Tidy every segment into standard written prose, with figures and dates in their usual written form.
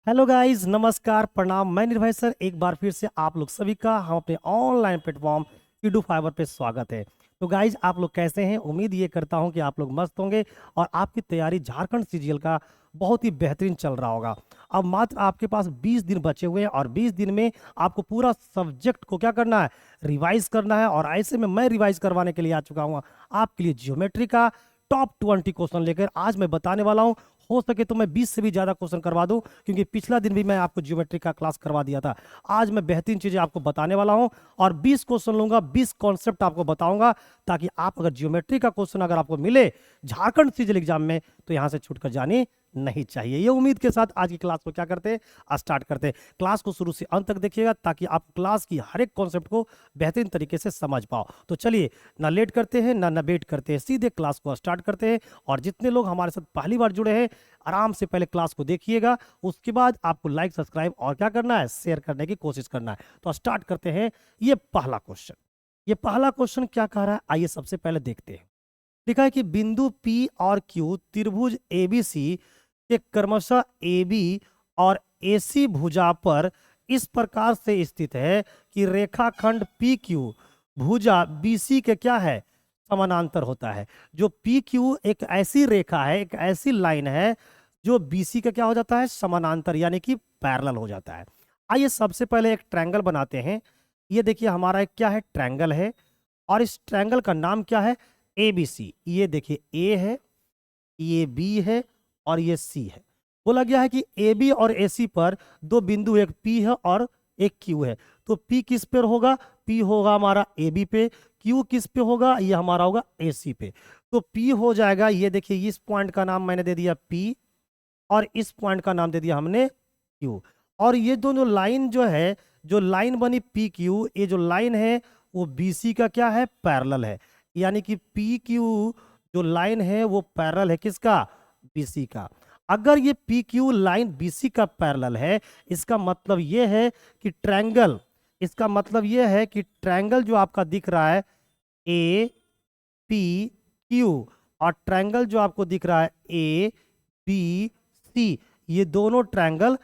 Hello guys, नमस्कार, प्रणाम। मैं निर्भय सर एक बार फिर से आप लोग सभी का हम अपने ऑनलाइन प्लेटफॉर्म ईडू फाइबर पे स्वागत है। तो गाइस, आप लोग कैसे हैं? उम्मीद ये करता हूं कि आप लोग मस्त होंगे और आपकी तैयारी झारखंड सीजीएल का बहुत ही बेहतरीन चल रहा होगा। अब मात्र आपके पास 20 दिन बचे हुए हैं और 20 दिन में आपको पूरा सब्जेक्ट को क्या करना है, रिवाइज करना है। और ऐसे में मैं रिवाइज करवाने के लिए आ चुका हूँ आपके लिए जियोमेट्री का टॉप 20 क्वेश्चन लेकर आज मैं बताने वाला हूँ। हो सके तो मैं 20 से भी ज्यादा क्वेश्चन करवा दूं, क्योंकि पिछला दिन भी मैं आपको ज्योमेट्री का क्लास करवा दिया था। आज मैं बेहतरीन चीजें आपको बताने वाला हूं और 20 क्वेश्चन लूंगा, 20 कॉन्सेप्ट आपको बताऊंगा, ताकि आप अगर ज्योमेट्री का क्वेश्चन अगर आपको मिले झारखंड सीजीएल एग्जाम में तो यहां से छूटकर जानी नहीं चाहिए। ये उम्मीद के साथ आज की क्लास को क्या करते हैं, स्टार्ट करते हैं। क्लास को शुरू से अंत तक देखिएगा ताकि आप क्लास की हर एक कॉन्सेप्ट को बेहतरीन तरीके से समझ पाओ। तो चलिए, ना लेट करते हैं ना वेट करते हैं, सीधे क्लास को स्टार्ट करते हैं। और जितने लोग हमारे साथ पहली बार जुड़े हैं, आराम से पहले क्लास को देखिएगा, उसके बाद आपको लाइक सब्सक्राइब और क्या करना है, शेयर करने की कोशिश करना है। तो स्टार्ट करते हैं। ये पहला क्वेश्चन क्या कह रहा है, आइए सबसे पहले देखते हैं। लिखा है कि बिंदु P और Q त्रिभुज ABC के क्रमशः AB और AC भुजा पर इस प्रकार से स्थित है कि रेखाखंड PQ भुजा BC के क्या है, समानांतर होता है। जो PQ एक ऐसी रेखा है, एक ऐसी लाइन है जो BC का क्या हो जाता है, समानांतर, यानी कि पैरेलल हो जाता है। आइए सबसे पहले एक ट्रायंगल बनाते हैं। ये देखिए हमारा एक क्या है, ट्रायंगल है। और इस ट्रायंगल का नाम क्या है, ABC। ये देखिए A है, ये B है और ये C है। बोला गया है कि AB और AC पर दो बिंदु, एक P है और एक Q है। तो P किस पे होगा, P होगा हमारा AB पे, Q किस पे होगा, ये हमारा होगा AC पे। तो P हो जाएगा, ये देखिए इस पॉइंट का नाम मैंने दे दिया P और इस पॉइंट का नाम दे दिया हमने Q। और ये दोनों लाइन जो है, जो लाइन बनी PQ, ये जो लाइन है वो BC का क्या है, पैरेलल है। यानी कि PQ जो लाइन है वो पैरेलल है किसका, BC का। अगर ये PQ लाइन BC का पैरेलल है, इसका मतलब ये है कि ट्रायंगल, इसका मतलब ये है कि ट्रायंगल जो आपका दिख रहा है APQ और ट्रायंगल जो आपको दिख रहा है ABC, ये दोनों ट्रायंगल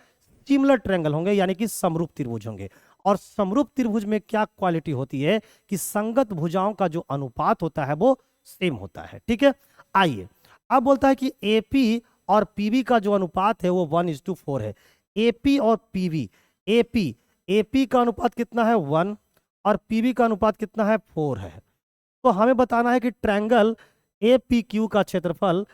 सिमिलर ट्रायंगल होंगे, यानी कि समरूप त्रिभुज होंगे। और समरूप त्रिभुज में क्या क्वालिटी होती है कि संगत भुजाओं का जो अनुपात होता है वो सेम होता है। ठीक है, आइए अब बोलता है कि AP और PB का जो अनुपात है वो 1:4 है। AP और PB, AP का अनुपात कितना है, 1, और PB का अनुपात कितना है, 4 है। तो हमें बताना है कि ट्रायंगल APQ का क्षेत्रफल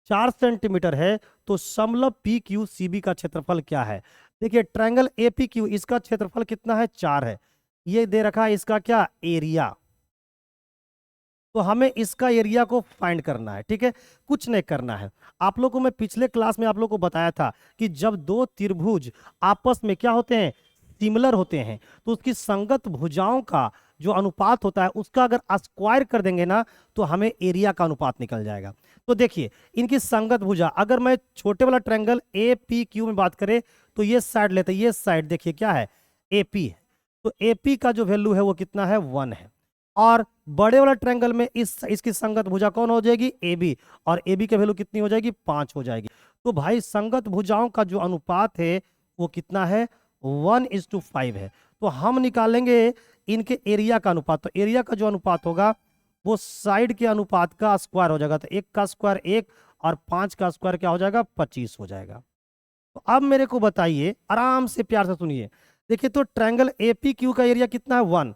4 सेंटीमीटर है, तो समलंब PQCB का क्षेत्रफल क्या है। देखिए ट्रायंगल APQ, इसका क्षेत्रफल कितना है, 4 है। ये दे रखा है इसका क्या, एरिया। तो हमें इसका एरिया को फाइंड करना है। ठीक है, कुछ नहीं करना है। आप लोगों को मैं पिछले क्लास में आप लोगों को बताया था कि जब दो त्रिभुज आपस में क्या होते हैं, सिमिलर होते हैं, तो उसकी संगत भुजाओं का जो अनुपात होता है उसका अगर स्क्वायर कर देंगे ना, तो हमें एरिया का अनुपात निकल जाएगा। तो देखिए इनकी संगत भुजा, अगर मैं छोटे वाला ट्रायंगल APQ में बात करें तो ये साइड लेते हैं, ये साइड देखिए क्या है, AP है। तो AP का जो वैल्यू है वो कितना है, 1 है। और बड़े वाला ट्रायंगल में इसकी संगत भुजा कौन हो जाएगी, AB, और AB की वैल्यू कितनी हो जाएगी, 5 हो जाएगी। तो भाई संगत भुजाओं का जो अनुपात है वो कितना है, 1:5 है। तो हम निकालेंगे इनके एरिया का अनुपात। तो एरिया का जो अनुपात होगा वो साइड के अनुपात का स्क्वायर हो जाएगा। तो 1 का स्क्वायर 1 और 5 का स्क्वायर क्या हो जाएगा, 25 हो जाएगा। तो अब मेरे को बताइए, आराम से प्यार से सुनिए। देखिए तो ट्रायंगल APQ का एरिया कितना है, 1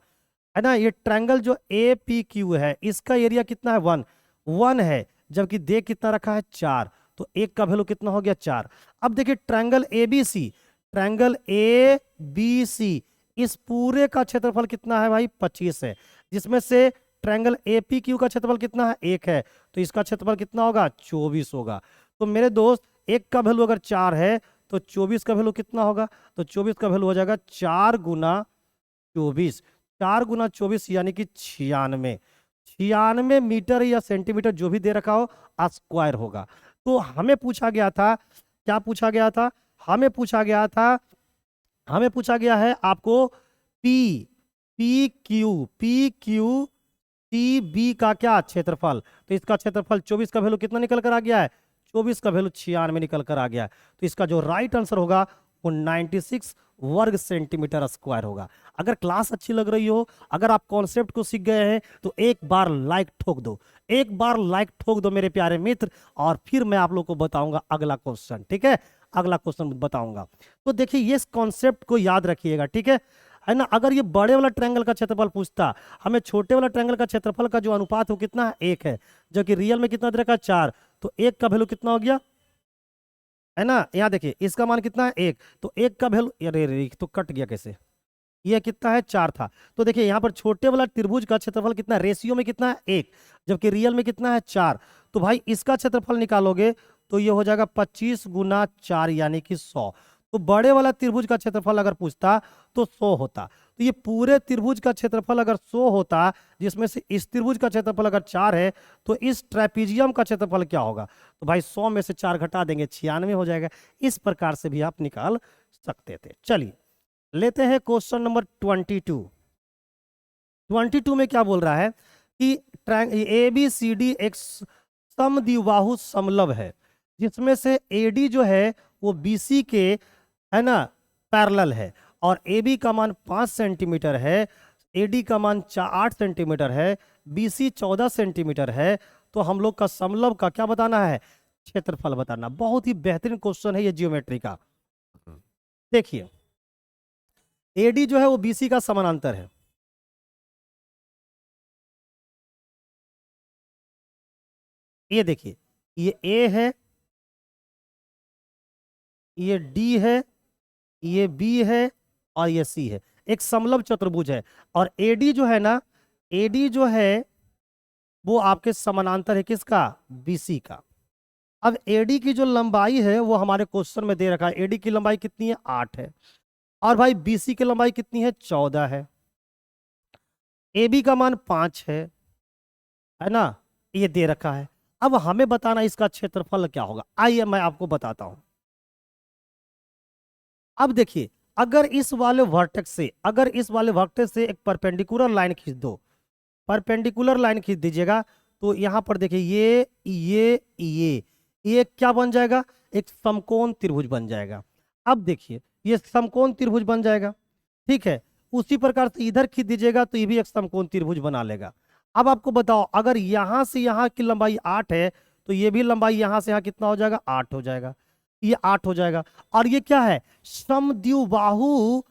है ना। ये ट्रायंगल जो APQ है इसका एरिया कितना है, 1 है, जबकि दे कितना रखा है, 4। तो 1 का वैल्यू कितना हो गया, 4। अब देखिए ट्रायंगल ABC, ट्रायंगल ABC, इस पूरे का क्षेत्रफल कितना है भाई, 25 है। जिसमें से ट्रायंगल APQ का क्षेत्रफल कितना है, 1 है। तो इसका क्षेत्रफल कितना होगा, 24 होगा। तो मेरे दोस्त 1 का वैल्यू अगर 4 है तो 24 का वैल्यू कितना होगा, तो 24 का वैल्यू हो जाएगा 4 गुना 24। 4 गुना 24 यानी कि 96। 96 मीटर या सेंटीमीटर जो भी दे रखा हो स्क्वायर होगा। तो हमें पूछा गया था, क्या पूछा गया था, हमें पूछा गया था, हमें पूछा गया है आपको पी क्यू टी बी का क्या क्षेत्रफल। तो इसका क्षेत्रफल 24 का वैल्यू कितना निकल कर आ गया है, 24 का वैल्यू 96 निकल कर आ गया है। तो इसका जो राइट आंसर होगा वो 96 वर्ग सेंटीमीटर स्क्वायर होगा। अगर क्लास अच्छी लग रही हो, अगर आप कॉन्सेप्ट को सीख गए हैं, तो एक बार लाइक ठोक दो, एक बार लाइक ठोक दो मेरे प्यारे मित्र, और फिर मैं आप लोग को बताऊंगा अगला क्वेश्चन। ठीक है, अगला क्वेश्चन बताऊंगा। तो देखिए ये कॉन्सेप्ट को याद रखिएगा, ठीक है ना। अगर ये बड़े वाला ट्रायंगल का क्षेत्रफल पूछता, हमें छोटे वाला ट्रायंगल का क्षेत्रफल का जो अनुपात हो कितना है, 1 है, जबकि रियल में कितना दे रखा है, 4, तो 1 का वैल्यू कितना हो गया, है ना। यहाँ देखिए इसका मान कितना है, 1, तो 1 का वैल्यू, अरे रे तो कट गया कैसे, ये कितना है, 4 था। तो देखिए यहाँ पर छोटे वाला त्रिभुज का क्षेत्रफल कितना, रेशियो में कितना है, 1, जबकि रियल में कितना है, 4। तो भाई इसका क्षेत्रफल निकालोगे तो ये हो जाएगा 25 गुना 4 यानी कि 100। तो बड़े वाला त्रिभुज का क्षेत्रफल अगर पूछता तो 100 होता। तो ये पूरे त्रिभुज का क्षेत्रफल अगर 100 होता, जिसमें से इस त्रिभुज का क्षेत्रफल अगर 4 है, तो इस ट्रेपीजियम का क्षेत्रफल क्या होगा। तो भाई 100 में से 4 घटा देंगे, 96 हो जाएगा। इस प्रकार से भी आप निकाल सकते थे। चलिए लेते हैं क्वेश्चन नंबर 22। 22 में क्या बोल रहा है कि ए बी सी डी एक समद्विबाहु समलव है, जिसमें से एडी जो है वो बीसी के, है ना, पैरेलल है, और ए बी का मान 5 सेंटीमीटर है, एडी का मान 8 सेंटीमीटर है, बीसी 14 सेंटीमीटर है। तो हम लोग का समलव का क्या बताना है, क्षेत्रफल बताना। बहुत ही बेहतरीन क्वेश्चन है ये जियोमेट्री का। देखिए एडी जो है वो बीसी का समानांतर है, ये देखिए ये ए है, ये डी है, ये बी है, और ये सी है, एक समलव चतुर्भुज है। और एडी जो है ना, एडी जो है वो आपके समानांतर है किसका, बीसी का। अब एडी की जो लंबाई है वो हमारे क्वेश्चन में दे रखा है, एडी की लंबाई कितनी है, 8 है, और भाई बीसी की लंबाई कितनी है, 14 है, एबी का मान 5 है ना, ये दे रखा है। अब हमें बताना इसका क्षेत्रफल क्या होगा। आइए मैं आपको बताता हूं। अब देखिए अगर इस वाले वर्टेक्स से, अगर इस वाले वर्टेक्स से एक परपेंडिकुलर लाइन खींच दो, परपेंडिकुलर लाइन खींच दीजिएगा, तो यहां पर देखिए ये क्या बन जाएगा, एक समकोण त्रिभुज बन जाएगा। अब देखिए ये समकोण त्रिभुज बन जाएगा, ठीक है। उसी प्रकार से इधर खींच दीजिएगा तो ये भी एक समकोण त्रिभुज बना लेगा। अब आपको बताओ अगर यहां से यहां की लंबाई 8 है, तो ये भी लंबाई यहां से यहां कितना हो जाएगा, 8 हो जाएगा, ये 8 हो जाएगा। और ये क्या है, समद्विबाहु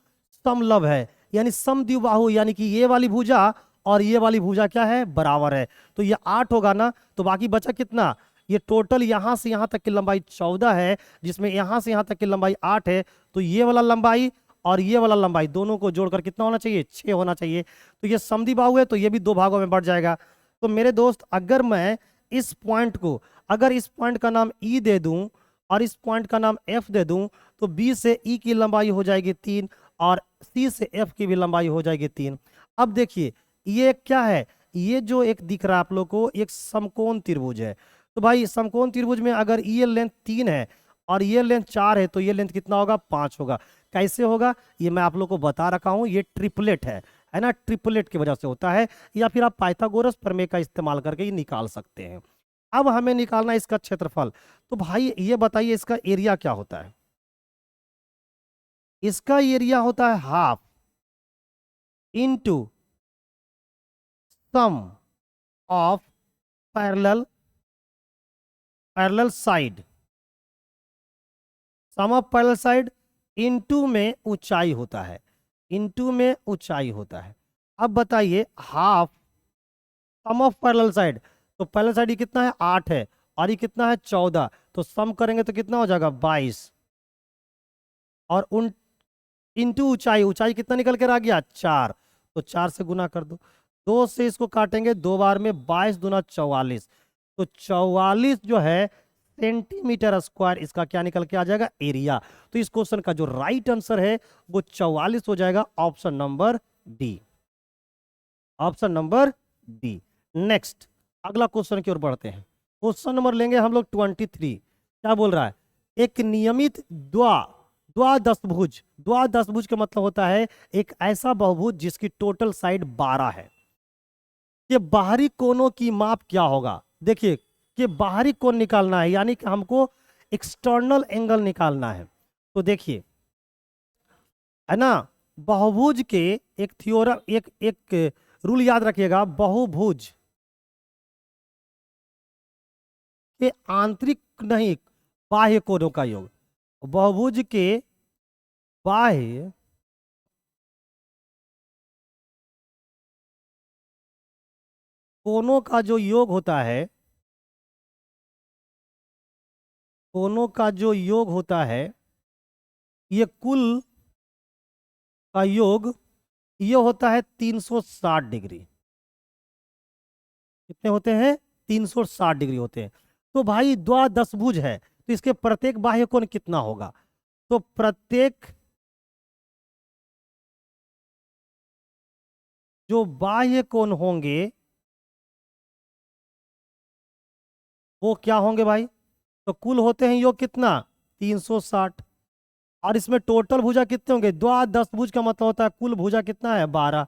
समलव है, यानी समद्विबाहु यानी कि ये वाली भुजा और ये वाली भुजा क्या है, बराबर है। तो ये 8 होगा ना, तो बाकी बचा कितना, ये टोटल यहां से यहां तक की लंबाई 14 है, जिसमें यहां से यहां तक की लंबाई 8 है। तो ये वाला लंबाई और ये वाला लंबाई दोनों को जोड़कर कितना होना चाहिए, 6 होना चाहिए। तो ये समद्विबाहु है, तो ये भी 2 भागों में बढ़ जाएगा। तो मेरे दोस्त अगर मैं इस पॉइंट को, अगर इस पॉइंट का नाम ई दे दूं और इस पॉइंट का नाम एफ दे दूं, तो बी से ई की लंबाई हो जाएगी 3 और सी से एफ की भी लंबाई हो जाएगी 3। अब देखिए ये क्या है, ये जो एक दिख रहा है आप लोग को, एक समकोण त्रिभुज है। तो भाई समकोण त्रिभुज में अगर ये लेंथ 3 है और ये लेंथ 4 है, तो ये लेंथ कितना होगा, 5 होगा। कैसे होगा ये मैं आप लोग को बता रखा हूं, ये ट्रिपलेट है ना, ट्रिपलेट की वजह से होता है, या फिर आप पाइथागोरस प्रमेय का इस्तेमाल करके ये निकाल सकते हैं। अब हमें निकालना है इसका क्षेत्रफल। तो भाई ये बताइए इसका एरिया क्या होता है, इसका एरिया होता है half into sum of parallel side, sum of parallel side into में ऊंचाई होता है, इनटू में ऊंचाई होता है। अब बताइए half sum of parallel side, तो पैरेलल साइड ये कितना है, 8 है, और ये कितना है, 14, तो सम करेंगे तो कितना हो जाएगा, 22, और उन इनटू ऊंचाई, ऊंचाई कितना निकल कर आ गया, 4, तो 4 से गुना कर दो, 2 से इसको काटेंगे 2 बार में, 22 दूना 44, तो 44 जो है सेंटीमीटर स्क्वायर इसका क्या निकल के आ जाएगा, एरिया। तो इस क्वेश्चन का जो राइट आंसर है वो 44 हो जाएगा, option number D, option number D. Next अगला क्वेश्चन की ओर बढ़ते हैं। क्वेश्चन नंबर लेंगे हम लोग 23। क्या बोल रहा है, एक नियमित द्वादशभुज, द्वादशभुज का मतलब होता है एक ऐसा बहुभुज जिसकी टोटल साइड 12 है। ये बाहरी कोनों की माप क्या होगा, देखिए कि बाहरी कोण निकालना है, यानी कि हमको एक्सटर्नल एंगल निकालना है। तो देखिए है ना। बहुभुज के एक थ्योरम, एक एक रूल याद रखिएगा, बहुभुज के आंतरिक नहीं, बाह्य कोणों का योग, बहुभुज के बाह्य कोणों का जो योग होता है, कोणों का जो योग होता है, ये कुल का योग ये होता है 360 डिग्री। कितने होते हैं? 360 डिग्री होते हैं। तो भाई द्वादशभुज है, तो इसके प्रत्येक बाह्य कोण कितना होगा? तो प्रत्येक जो बाह्य कोण होंगे वो क्या होंगे भाई? तो कुल होते हैं योग कितना? 360। और इसमें टोटल भुजा कितने होंगे? द्वादश भुज का मतलब होता है कुल भुजा कितना है? 12।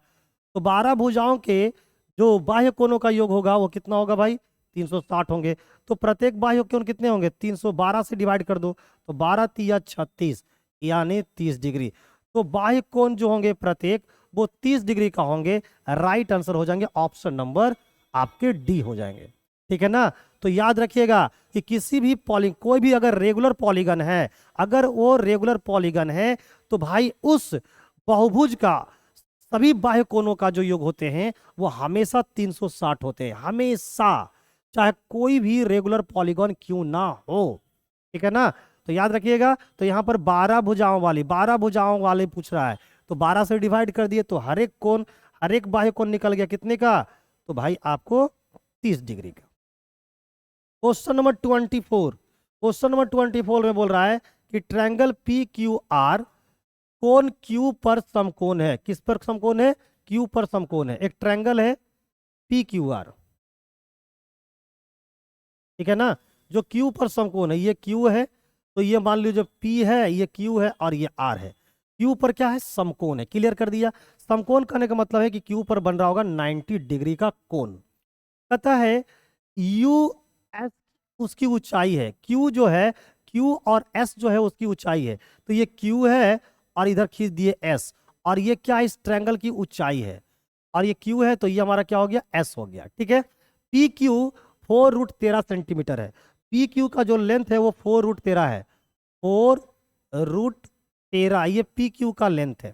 तो 12 भुजाओं के जो बाह्य कोणों का योग होगा वो कितना होगा भाई? 360 होंगे। तो प्रत्येक बाह्य कोण कितने होंगे? 312 से डिवाइड कर दो, तो 12 तिया 36 यानी 30 डिग्री। तो बाह्य कोण जो होंगे प्रत्येक वो 30 डिग्री का होंगे। राइट आंसर हो जाएंगे ऑप्शन नंबर आपके डी हो जाएंगे। ठीक है ना। तो याद रखिएगा कि किसी भी कोई भी अगर रेगुलर पॉलीगन है, अगर वो रेगुलर पॉलीगन है तो भाई उस बहुभुज का सभी बाह्य कोणों का जो योग होते हैं वो हमेशा 360 होते हैं, हमेशा, चाहे कोई भी रेगुलर पॉलीगन क्यों ना हो। ठीक है ना। तो याद रखिएगा। तो यहाँ पर 12 भुजाओं वाले पूछ रहा है, तो 12 से डिवाइड कर दिए तो हर एक कोण, हर एक बाह्य कोण निकल गया कितने का? तो भाई आपको 30 डिग्री का। क्वेश्चन नंबर 24, क्वेश्चन नंबर 24 में बोल रहा है कि ट्रायंगल पी क्यू आर कोण क्यू पर समकोण है। किस पर समकोण है? क्यू पर समकोण है। एक ट्रायंगल है पी क्यू आर, ठीक है ना, जो क्यू पर समकोण है। ये क्यू है, तो ये मान लीजिए पी है, ये क्यू है और ये आर है। क्यू पर क्या है? समकोण है। क्लियर कर दिया। समकोण करने का मतलब है कि क्यू पर बन रहा होगा 90 डिग्री का कोण। कहता है यू एस उसकी ऊंचाई है। क्यू जो है, क्यू और एस जो है उसकी ऊंचाई है। तो ये क्यू है और इधर खींच दिए एस, और ये क्या है? इस ट्रायंगल की ऊंचाई है। और ये क्यू है तो ये हमारा क्या हो गया? एस हो गया। ठीक है। पी क्यू 4√13 सेंटीमीटर है। पी क्यू का जो लेंथ है वो 4√13 है। 4√13 ये पी क्यू का लेंथ है।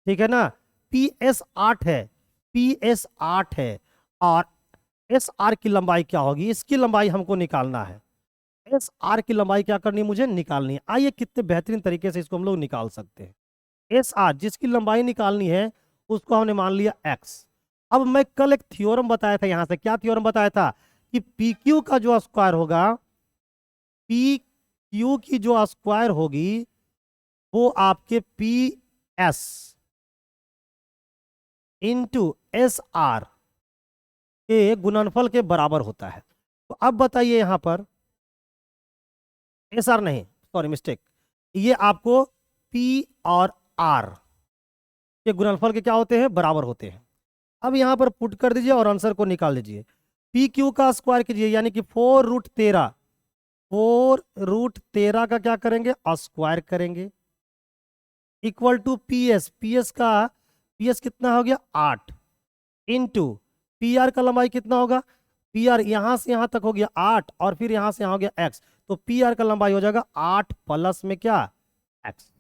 ठीक है ना। पी एस 8 है, पी एस 8 है। और एस आर की लंबाई क्या होगी? इसकी लंबाई हमको निकालना है। एस आर की लंबाई क्या करनी है? मुझे निकालनी है। आइए कितने बेहतरीन तरीके से इसको हम लोग निकाल सकते हैं। एस आर जिसकी लंबाई निकालनी है उसको हमने मान लिया एक्स। अब मैं कल एक थ्योरम बताया था, यहां से क्या थ्योरम बताया था कि पी क्यू का जो स्क्वायर होगा, पी क्यू की जो स्क्वायर होगी वो आपके P S into S R के गुणनफल के बराबर होता है। तो अब बताइए यहां पर एस आर नहीं, सॉरी मिस्टेक, ये आपको पी और आर के गुणनफल के क्या होते हैं? बराबर होते हैं। अब यहां पर पुट कर दीजिए और आंसर को निकाल लीजिए। पी क्यू का स्क्वायर कीजिए यानी कि 4√13, 4√13 का क्या करेंगे? स्क्वायर करेंगे, equal to P S, P S का पी एस कितना हो गया? 8 इंटू पी आर का लंबाई कितना होगा? पी आर यहां से यहां तक हो गया 8 और फिर यहां से यहां हो गया एक्स, तो पी आर का लंबाई हो जाएगा 8 प्लस में क्या? एक्स।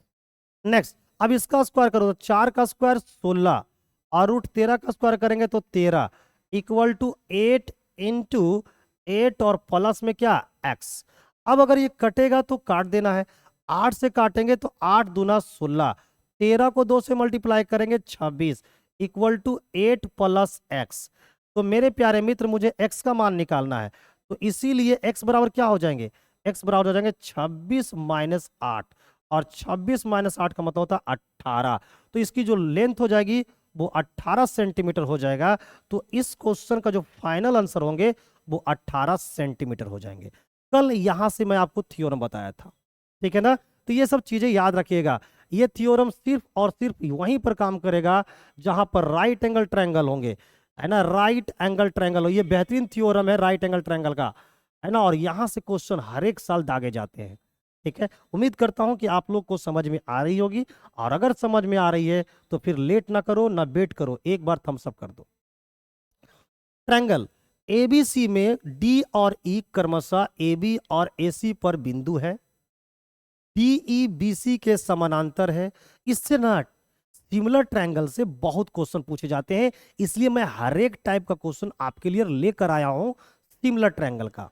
नेक्स्ट, अब इसका स्क्वायर करो तो 4 का स्क्वायर 16 और √13 का स्क्वायर करेंगे तो 13 इक्वल टू 8 इंटू 8 और प्लस में क्या? एक्स। अब अगर ये कटेगा तो काट देना है। 8 से काटेंगे तो 8 दूना 16, 13 को 2 से मल्टीप्लाई करेंगे 26 इक्वल टू 8 प्लस एक्स। तो मेरे प्यारे मित्र मुझे एक्स का मान निकालना है, तो इसीलिए एक्स बराबर क्या हो जाएंगे? एक्स बराबर हो जाएंगे 26 माइनस 8, और 26 माइनस 8 का मतलब होता है 18। तो इसकी जो लेंथ हो जाएगी वो 18 सेंटीमीटर हो जाएगा। तो इस क्वेश्चन का जो फाइनल आंसर होंगे वो 18 सेंटीमीटर हो जाएंगे। कल यहां से मैं आपको थ्योरम बताया था, ठीक है ना। तो ये सब चीजें याद रखिएगा। ये थ्योरम सिर्फ और सिर्फ वहीं पर काम करेगा जहां पर राइट एंगल ट्रायंगल होंगे, है ना। राइट एंगल ट्रायंगल हो, ये बेहतरीन थ्योरम है राइट एंगल ट्रायंगल का, है ना। और यहां से क्वेश्चन हर एक साल दागे जाते हैं, ठीक है, उम्मीद करता हूं कि आप लोग को समझ में आ रही होगी, और अगर समझ में आ रही है तो फिर लेट ना करो ना वेट करो, एक बार थम्स अप कर दो। ट्रायंगल एबीसी में डी और ई क्रमशः एबी और एसी पर बिंदु है, डीई बीसी के समानांतर है। इससे ना सिमिलर ट्रायंगल से बहुत क्वेश्चन पूछे जाते हैं, इसलिए मैं हर एक टाइप का क्वेश्चन आपके लिए लेकर आया हूं सिमिलर ट्रायंगल का।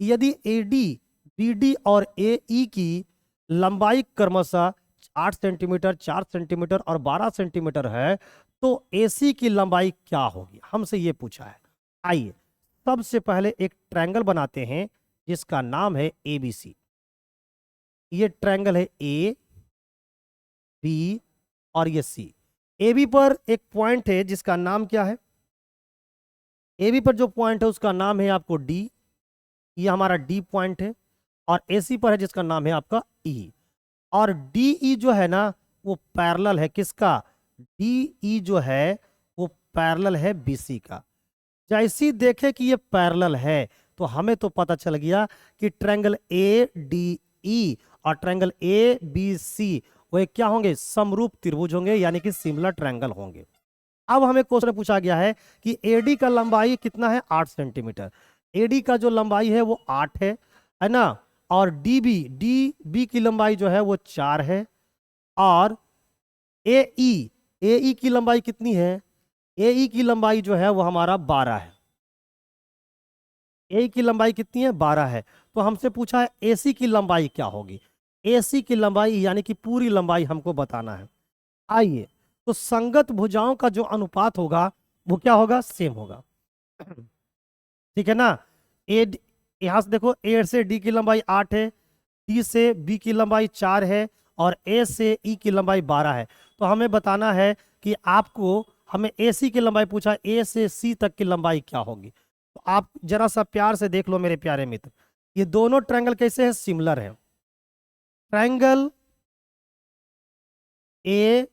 यदि एडी बीडी और एई की लंबाई क्रमशः 8 सेंटीमीटर, 4 सेंटीमीटर और 12 सेंटीमीटर है, तो एसी की लंबाई क्या होगी, हमसे ये पूछा है। आइए सबसे पहले एक ट्रायंगल बनाते हैं जिसका नाम है एबीसी। ये ट्रायंगल है ए बी और ये सी। ए बी पर एक पॉइंट है जिसका नाम क्या है, ए बी पर जो पॉइंट है उसका नाम है आपको डी, ये हमारा डी पॉइंट है। और ए सी पर है जिसका नाम है आपका ई। और डी ई जो है ना वो पैरेलल है किसका, डी ई जो है वो पैरेलल है बी सी का। जैसे ही देखे कि ये पैरेलल है तो हमें तो पता चल गया कि ट्रायंगल ए डी ई और ट्रायंगल ए बी सी वो क्या होंगे, समरूप त्रिभुज होंगे, यानी कि सिमिलर ट्रायंगल होंगे। अब हमें क्वेश्चन पूछा गया है कि एडी का लंबाई कितना है, 8 सेंटीमीटर। एडी का जो लंबाई है वो 8 है ना, और डी बी की लंबाई जो है वो 4 है। और ए की लंबाई कितनी है, ए की लंबाई जो है वो हमारा 12 है। ए की लंबाई कितनी है, 12 है। तो हमसे पूछा है एसी की लंबाई क्या होगी, एसी की लंबाई यानी कि पूरी लंबाई हमको बताना है। आइए तो संगत भुजाओं का जो अनुपात होगा वो क्या होगा, सेम होगा। ठीक है ना। ए यहां से देखो, ए से डी की लंबाई 8 है, डी से बी की लंबाई 4 है, और ए से ई की लंबाई 12 है। तो हमें बताना है कि आपको, हमें ए सी की लंबाई पूछा, ए से सी तक की लंबाई क्या होगी। तो आप जरा सा प्यार से देख लो मेरे प्यारे मित्र, ये दोनों ट्रायंगल कैसे हैं, सिमिलर है। ट्रायंगल ए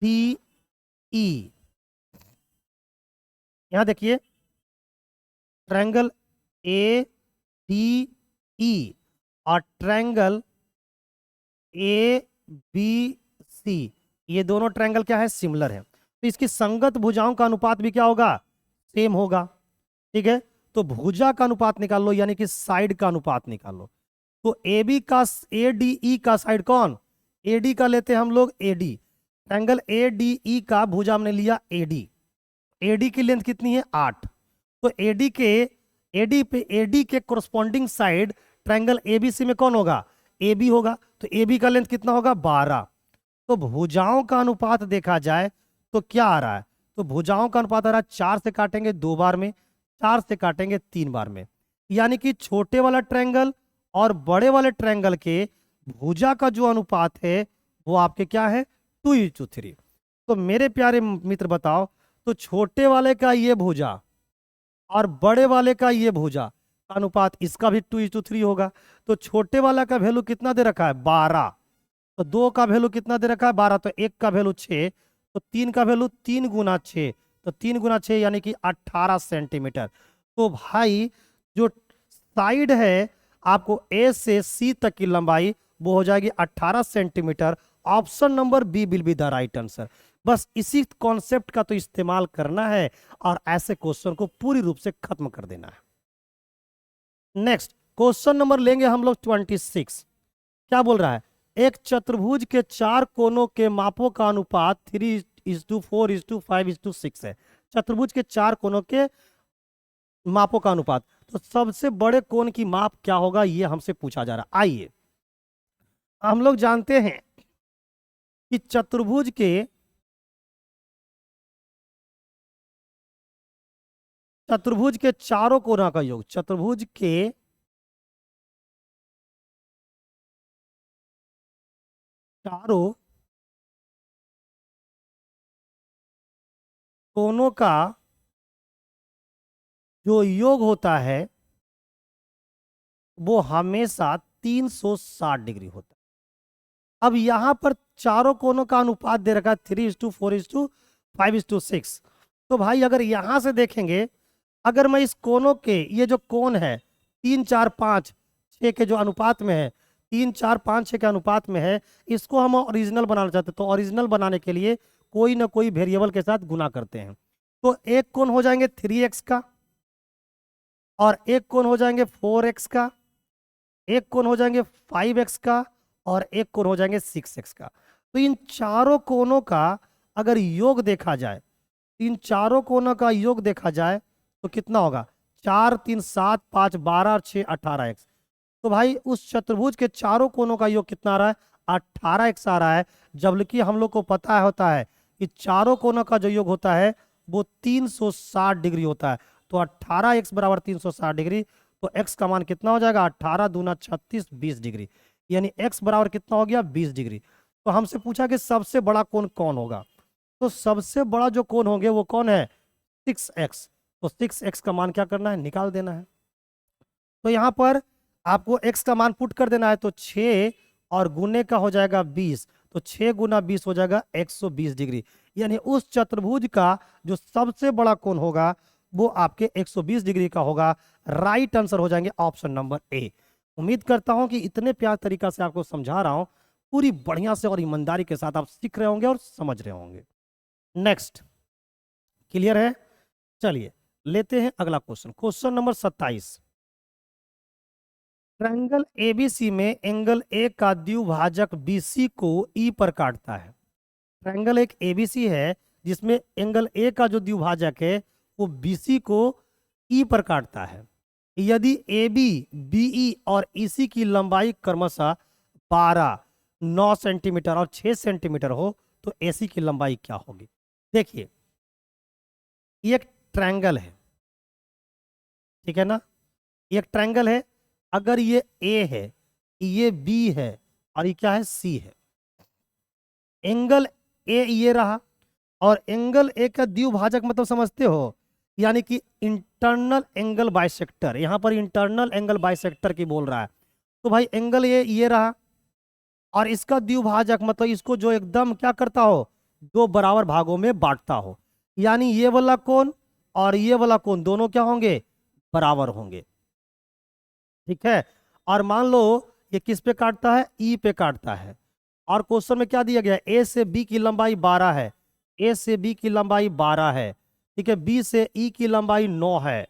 डी ई, यहां देखिए ट्रायंगल ए डी ई और ट्रायंगल ए बी सी, ये दोनों ट्रायंगल क्या है, सिमिलर है। तो इसकी संगत भुजाओं का अनुपात भी क्या होगा, सेम होगा। ठीक है, तो भुजा का अनुपात निकाल लो, यानी कि साइड का अनुपात निकाल लो। तो ए बी का, ए डी ई का साइड कौन, ए डी का लेते हैं हम लोग, A D. Triangle A D E का भुजा हमने लिया ए डी। ए डी की लेंथ कितनी है, 8। तो ए डी के corresponding side triangle A B C में कौन होगा, ए बी होगा। तो ए बी का लेंथ कितना होगा, 12। तो भुजाओं का अनुपात देखा जाए तो क्या आ रहा है, तो भुजाओं का अनुपात आ रहा है 4 से काटेंगे 2 बार में, 4 से काटेंगे 3 बार में, यानी कि छोटे वाला ट्रायंगल और बड़े वाले ट्रायंगल के भुजा का जो अनुपात है वो आपके क्या है, 2:3। तो मेरे प्यारे मित्र बताओ, तो छोटे वाले का ये भुजा और बड़े वाले का ये भुजा का अनुपात इसका भी 2:3 होगा। तो छोटे वाला का वैल्यू कितना दे रखा है, 12। तो 2 का वैल्यू कितना दे रखा है, 12। तो 1 का वैल्यू 6, तो 3 का वैल्यू 3 गुना 6, तो 3 गुना 6 यानी कि 18 सेंटीमीटर। तो भाई जो साइड है आपको ए से सी तक की लंबाई वो हो जाएगी 18 centimetre. Option number B will be the right answer. बस इसी कॉन्सेप्ट का तो इस्तेमाल करना है और ऐसे क्वेश्चन को पूरी रूप से खत्म कर देना है। नेक्स्ट क्वेश्चन नंबर लेंगे हम लोग 26। क्या बोल रहा है, एक चतुर्भुज के 4 कोनों के मापों का अनुपात 3:4:5:6 है। चतुर्भुज के 4 कोनों के मापों का अनुपात, तो सबसे बड़े कोण की माप क्या होगा, ये हमसे पूछा जा रहा है। आइए हम लोग जानते हैं कि चतुर्भुज के चारों कोना का योग, चतुर्भुज के चारों कोनों का जो योग होता है वो हमेशा 360 डिग्री होता है। अब यहां पर चारों कोनों का अनुपात दे रखा है 3:4:5:6। तो भाई अगर यहां से देखेंगे, अगर मैं इस कोनों के, ये जो कोण है 3, 4, 5, 6 के जो अनुपात में है, 3 4 5 6 के अनुपात में है, इसको हम ओरिजिनल बनाना चाहते हैं। तो ओरिजिनल बनाने के लिए कोई ना कोई वेरिएबल के साथ गुना करते हैं। तो एक कोण हो जाएंगे 3x का, और एक कोण हो जाएंगे 4x का, एक कोण हो जाएंगे 5x का, और एक कोण हो जाएंगे 6x का। तो इन चारों कोणों का अगर योग देखा जाए, इन चारों कोणों का योग देखा जाए तो कितना होगा? 4 3 7 5 12 और 6 18x। तो भाई उस चतुर्भुज के चारों कोणों का योग कितना आ रहा है? 18x आ रहा है। जबकि हम लोग को पता होता है कि चारों कोणों का जो योग होता है वो 360 डिग्री होता है। तो 18x बराबर 360 डिग्री। तो x का मान कितना हो जाएगा? 18 दूना 36 20 डिग्री, यानी x बराबर कितना हो गया? 20 डिग्री। तो हमसे पूछा कि सबसे बड़ा कोण कौन होगा? तो सबसे बड़ा जो कोण होंगे वो कौन है? 6x। तो 6x का मान क्या करना है? निकाल देना है। तो यहां पर आपको x का मान पुट कर देना है। तो 6 और गुने का हो जाएगा 20, तो 6 गुना 20 हो जाएगा 120 डिग्री। यानी उस चतुर्भुज का जो सबसे बड़ा कोण होगा वो आपके 120 डिग्री का होगा। राइट आंसर हो जाएंगे ऑप्शन नंबर ए। उम्मीद करता हूं कि इतने प्यार तरीका से आपको समझा रहा हूं, पूरी बढ़िया से और ईमानदारी के साथ आप सीख रहे होंगे और समझ रहे होंगे। नेक्स्ट, क्लियर है? चलिए लेते हैं अगला question. Question number 27। Triangle ABC में एंगल ए का द्विभाजक बीसी को ई पर काटता है। ट्रायंगल एक एबीसी है जिसमें एंगल ए का जो द्विभाजक है वो बीसी को ई पर काटता है। यदि ए बी बीई और ईसी की लंबाई क्रमशः 12 9 सेंटीमीटर और 6 सेंटीमीटर हो तो एसी की लंबाई क्या होगी? देखिए, ये एक ट्रायंगल है, ठीक है ना? ये एक ट्रायंगल है। अगर ये ए है, ये बी है, और ये क्या है? सी है। एंगल ए ये रहा, और एंगल ए का द्विभाजक मतलब समझते हो, यानी कि इंटरनल एंगल बाइसेक्टर। यहां पर इंटरनल एंगल बाइसेक्टर की बोल रहा है। तो भाई एंगल ये रहा, और इसका द्विभाजक मतलब इसको जो एकदम क्या करता हो? दो बराबर भागों में बांटता हो। यानी ये वाला कोण और ये वाला कोण दोनों क्या होंगे? बराबर होंगे, ठीक है? और मान लो ये किस पे काटता है? ई पे काटता है। और क्वेश्चन में क्या दिया गया है? ए से बी की लंबाई 12 है, ए से बी की लंबाई 12 है, ठीक है? बी से ई की लंबाई 9 है,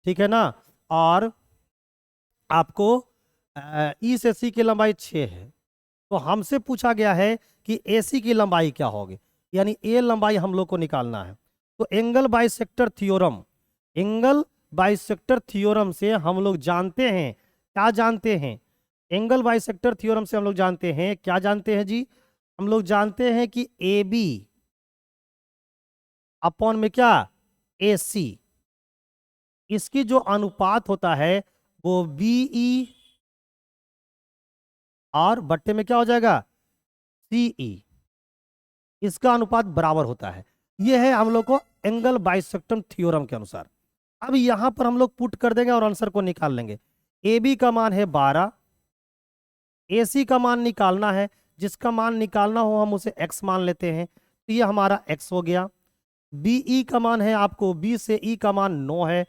ठीक है ना? और आपको ई से सी की लंबाई 6 है। तो हमसे पूछा गया है कि एसी की लंबाई क्या होगी, यानी ए लंबाई हम लोग को निकालना है। तो angle bisector theorem, angle bisector theorem से हम लोग जानते हैं, क्या जानते हैं? एंगल बाइसेक्टर थ्योरम से हम लोग जानते हैं, क्या जानते हैं जी? हम लोग जानते हैं कि ए बी अपॉन में क्या? ए सी, इसकी जो अनुपात होता है वो बीई और बट्टे में क्या हो जाएगा? सीई, इसका अनुपात बराबर होता है। यह है हम लोग को एंगल बाइसेक्टम थ्योरम के अनुसार। अब यहां पर हम लोग पुट कर देंगे और आंसर को निकाल लेंगे। ए बी का मान है 12, ए सी का मान निकालना है, जिसका मान निकालना हो हम उसे x मान लेते हैं, तो ये हमारा x हो गया। बी ई का मान है आपको, बी से ई का मान 9 है,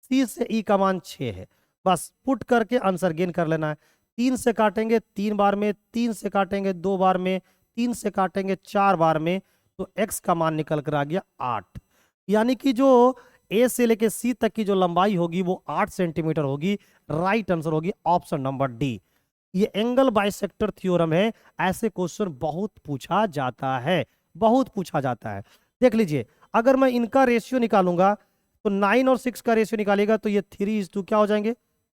सी से ई का मान 6 है। बस पुट करके आंसर गेन कर लेना है। 3 से काटेंगे 3 बार में, 3 से काटेंगे 2 बार में, 3 से काटेंगे 4 बार में, तो x का मान निकल कर आ गया 8। यानी कि जो ए से लेके सी तक की जो लंबाई होगी वो 8 सेंटीमीटर होगी। राइट आंसर होगी ऑप्शन नंबर डी। ये एंगल बाइसेक्टर थ्योरम है। ऐसे क्वेश्चन बहुत पूछा जाता है, बहुत पूछा जाता है। देख लीजिए, अगर मैं इनका रेशियो निकालूंगा तो 9 और 6 का रेशियो निकालेगा तो ये 3:2 क्या हो जाएंगे?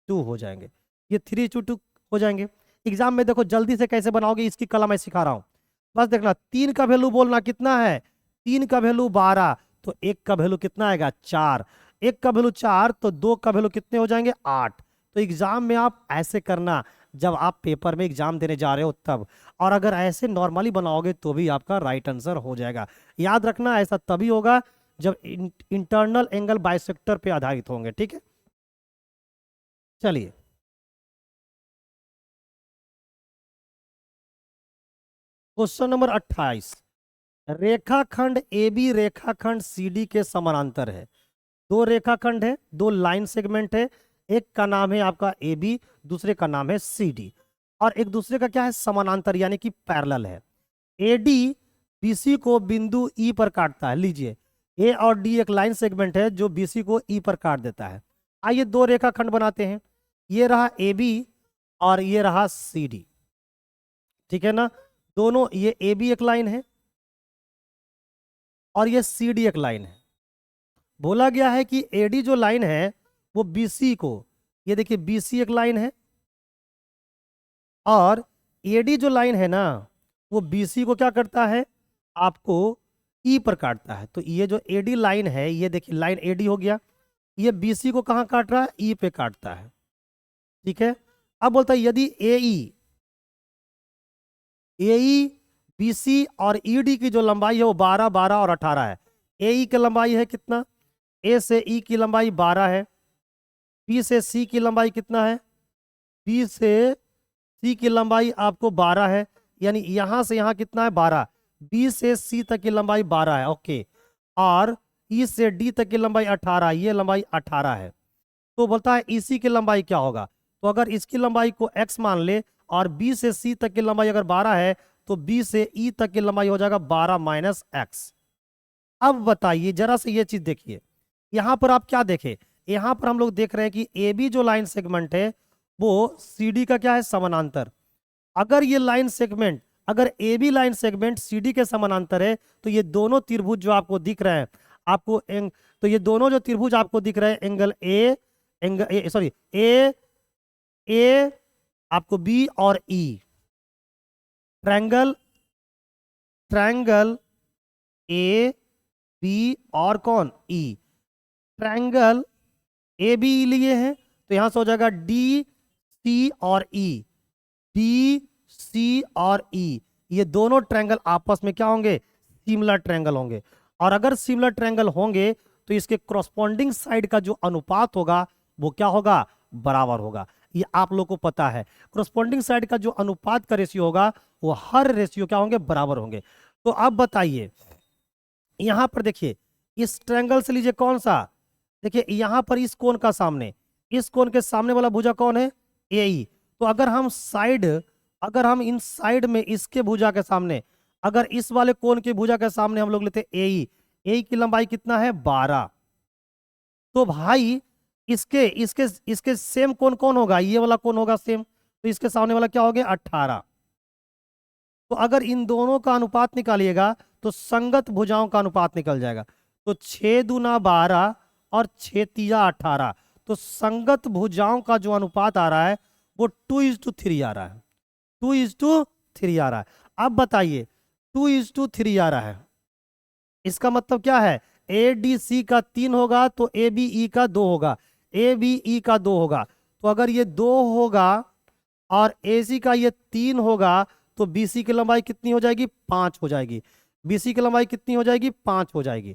2 हो जाएंगे। ये 3:2 हो जाएंगे। एग्जाम में देखो जल्दी से कैसे बनाओगे, इसकी कला मैं सिखा रहा हूं। बस देखना, 3 का वैल्यू बोलना कितना है? 3 का वैल्यू 12, तो 1 का वैल्यू कितना आएगा? 4। 1 का वैल्यू 4, तो 2 का वैल्यू कितने हो जाएंगे? 8। तो एग्जाम में आप ऐसे करना जब आप पेपर में एग्जाम देने जा रहे हो तब, और अगर ऐसे नॉर्मली बनाओगे तो भी आपका राइट आंसर हो जाएगा। याद रखना, ऐसा तभी होगा जब इंटरनल एंगल बाइसेक्टर पे आधारित होंगे, ठीक है? चलिए, क्वेश्चन नंबर 28। रेखाखंड ए बी रेखाखंड सी डी के समानांतर है। दो रेखाखंड है, दो लाइन सेगमेंट है, एक का नाम है आपका ए बी, दूसरे का नाम है सी डी, और एक दूसरे का क्या है, समानांतर यानी कि पैरेलल है। ए डी बीसी को बिंदु ई पर काटता है। लीजिए, ए और डी एक लाइन सेगमेंट है जो बीसी को ई पर काट देता है। आइए दो रेखाखंड बनाते हैं, ये रहा ए बी और ये रहा सी डी, ठीक है ना। दोनों, ये ए बी एक लाइन है और ये सी डी एक लाइन है। बोला गया है कि एडी जो लाइन है वो बीसी को, ये देखिए बीसी एक लाइन है, और एडी जो लाइन है ना वो बीसी को क्या करता है, आपको ई पर काटता है। तो ये जो एडी लाइन है, ये देखिए लाइन एडी हो गया, ये बीसी को कहाँ काट रहा है, ई पे काटता है, ठीक है। अब बोलता है यदि एई बीसी और ईडी की जो लंबाई है वो 12, 12 और 18 है। एई की लंबाई है कितना, ए से ई की लंबाई 12 है, बी से सी की लंबाई कितना है, बी से सी की लंबाई आपको 12 है, यानी यहां से यहां कितना है 12, बी से सी तक की लंबाई 12 है, ओके। और ई से डी तक की लंबाई 18, ये लंबाई 18 है। तो बोलता है इसी की लंबाई क्या होगा, तो अगर इसकी लंबाई को x मान ले और b से c तक की लंबाई अगर 12 है तो b से e तक की लंबाई हो जाएगा 12 माइनस एक्स। अब बताइए जरा से ये चीज देखिए, यहां पर आप क्या देखें, यहां पर हम लोग देख रहे हैं कि ए बी जो लाइन सेगमेंट है वो सी डी का क्या है, समानांतर। अगर ये लाइन सेगमेंट, अगर A B line segment C D के समानांतर है तो ये दोनों त्रिभुज जो आपको दिख रहे हैं, आपको तो ये दोनों जो त्रिभुज आपको दिख रहे हैं, एंगल ए आपको बी और ई, ट्रायंगल ट्रायंगल ए बी और कौन, ई, ट्रायंगल ए बी लिए हैं तो यहां से हो जाएगा डी सी और ई, डी सी और ई, ये दोनों ट्रायंगल आपस में क्या होंगे, सिमिलर ट्रायंगल होंगे। और अगर सिमिलर ट्रायंगल होंगे तो इसके कॉरस्पॉन्डिंग साइड का जो अनुपात होगा वो क्या होगा, बराबर होगा। ये आप लोग को पता है, कॉरस्पॉन्डिंग साइड का जो अनुपात का रेशियो होगा वो हर रेशियो क्या होंगे, बराबर होंगे। तो अब बताइए यहां पर देखिए, इस ट्रायंगल से लीजिए कौन सा, देखिए यहां पर इस कोण का सामने, इस कोण के सामने वाला भुजा कौन है, ए ई। तो अगर हम इन साइड में इसके भुजा के सामने, अगर इस वाले कोण के भुजा के सामने हम लोग लेते ए ई की लंबाई कितना है, 12। तो भाई इसके इसके इसके सेम कोण कौन होगा, ये वाला कोण होगा सेम, तो इसके सामने वाला क्या हो गया, 18। तो अगर इन दोनों का अनुपात निकालिएगा तो संगत भुजाओं का अनुपात निकल जाएगा। तो 6 दूना 12 और 6 तिया 18, तो संगत भुजाओं का जो अनुपात आ रहा है वो 2:3 आ रहा है, 2:3 आ रहा है। अब बताइए 2:3 आ रहा है, इसका मतलब क्या है, ए डी सी का 3 होगा तो ए बी ई का 2 होगा, ए बी ई का 2 होगा। तो अगर ये 2 होगा और ए सी का ये 3 होगा तो बी सी की लंबाई कितनी हो जाएगी, 5 हो जाएगी। बी सी की लंबाई कितनी हो जाएगी, 5 हो जाएगी।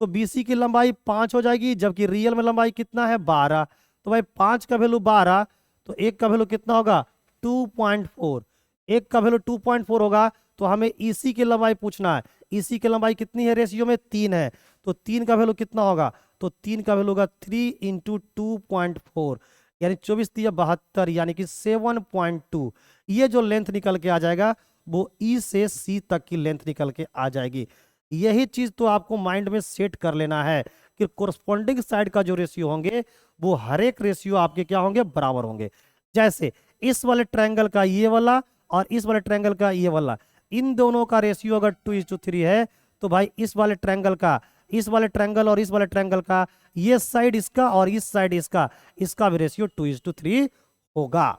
तो बी सी की लंबाई 5 हो जाएगी, जबकि रियल में लंबाई कितना है, 12। तो भाई 5 का वैल्यू 12, तो एक का वैल्यू कितना होगा, 2.4। एक का वैल्यू 2.4 होगा तो हमें इसी की लंबाई पूछना है। इसी की लंबाई कितनी है, रेशियो में 3 है, तो 3 का वैल्यू कितना होगा, तो 3 का वैल्यू होगा 3 × 2.4, यानी 24 × 72, यानी कि 7.2। ये जो लेंथ निकल के आ जाएगा वो ई से सी तक की लेंथ निकल के आ जाएगी। यही चीज तो आपको माइंड में सेट कर लेना है कि कोरस्पॉन्डिंग साइड का जो रेशियो होंगे वो हर एक रेशियो आपके क्या होंगे, बराबर होंगे। जैसे इस वाले ट्रायंगल का ये वाला और इस वाले ट्रायंगल का ये वाला, इन दोनों का रेशियो अगर 2:3 है तो भाई इस वाले ट्रायंगल का, इस वाले ट्रायंगल और इस वाले ट्रायंगल का, ये साइड इसका और इस साइड इसका भी रेशियो 2:3 होगा।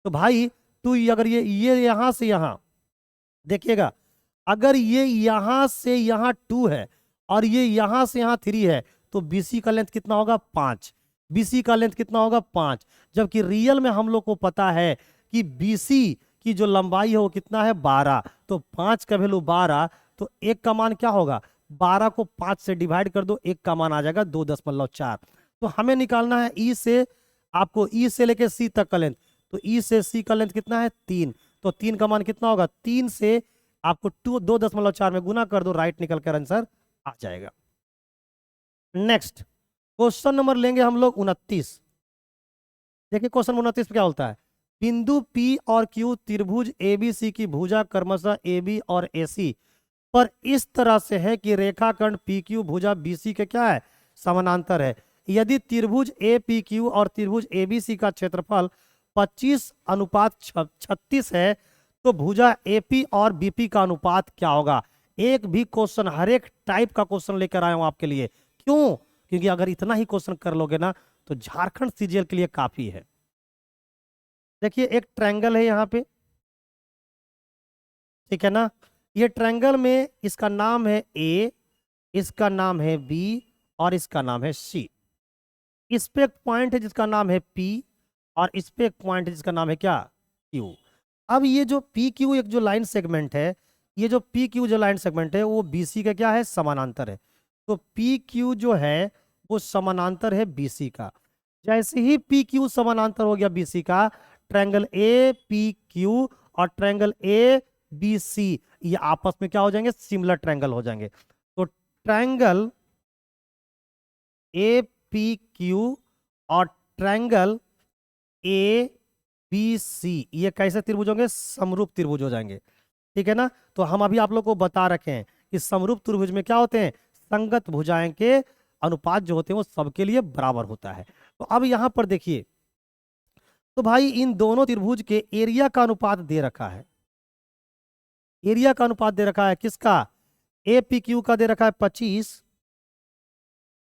तो भाई अगर ये यहां से यहां देखिएगा, अगर ये यहां से यहां 2 है और ये यहां से यहां 3 है तो बीसी का लेंथ कितना होगा, 5। बीसी का लेंथ कितना होगा, 5। जबकि रियल में हम लोग को पता है कि बीसी की जो लंबाई है वो कितना है, 12। तो 5 का वैल्यू 12, तो एक का मान क्या होगा, 12 को 5 से डिवाइड कर दो, एक का मान आ जाएगा 2.4। तो हमें निकालना है ई से, आपको ई से लेके सी तक का लेंथ। तो ई से सी का लेंथ कितना है, 3। तो 3 का मान कितना होगा, 3 से आपको 2.4 में गुना कर दो, राइट निकल कर आंसर आ जाएगा। नेक्स्ट क्वेश्चन नंबर लेंगे हम लोग 29। देखिए क्वेश्चन 29 पे क्या बोलता है, बिंदु P और Q त्रिभुज ABC की भुजा क्रमशः AB और AC पर इस तरह से है कि रेखाखंड PQ भुजा BC के क्या है, समानांतर है। यदि त्रिभुज APQ और त्रिभुज ABC का क्षेत्रफल 25:36 है तो भुजा AP और BP का अनुपात क्या होगा। एक भी क्वेश्चन, हर एक टाइप का क्वेश्चन लेकर आया हूं आपके लिए। क्यों? क्योंकि अगर इतना ही क्वेश्चन कर लोगे ना तो झारखंड सीजीएल के लिए काफी है। देखिए एक ट्रायंगल है यहाँ पे, ठीक है ना। ये ट्रायंगल में इसका नाम है ए, इसका नाम है बी और इसका नाम है सी। इस पे एक पॉइंट है जिसका नाम है पी और इस पे एक पॉइंट है जिसका नाम है क्या, क्यू। अब ये जो पी क्यू एक जो लाइन सेगमेंट है, ये जो पी क्यू जो लाइन सेगमेंट है वो बीसी का क्या है, समानांतर है। तो पी क्यू जो है वो समानांतर है बीसी का। जैसे ही पी क्यू समानांतर हो गया बीसी का, ट्रायंगल ए पी क्यू और ट्रायंगल ए बी सी ये आपस में क्या हो जाएंगे, सिमिलर ट्रायंगल हो जाएंगे। तो ट्रायंगल ए पी क्यू और ट्रायंगल ए बी सी ये कैसे त्रिभुज होंगे, समरूप त्रिभुज हो जाएंगे, ठीक है ना। तो हम अभी आप लोग को बता रखे हैं कि समरूप त्रिभुज में क्या होते हैं, संगत भुजाएं के अनुपात जो होते हैं वो सबके लिए बराबर होता है। तो अब यहां पर देखिए, तो भाई इन दोनों त्रिभुज के एरिया का अनुपात दे रखा है। एरिया का अनुपात दे रखा है किसका, ए पी क्यू का दे रखा है 25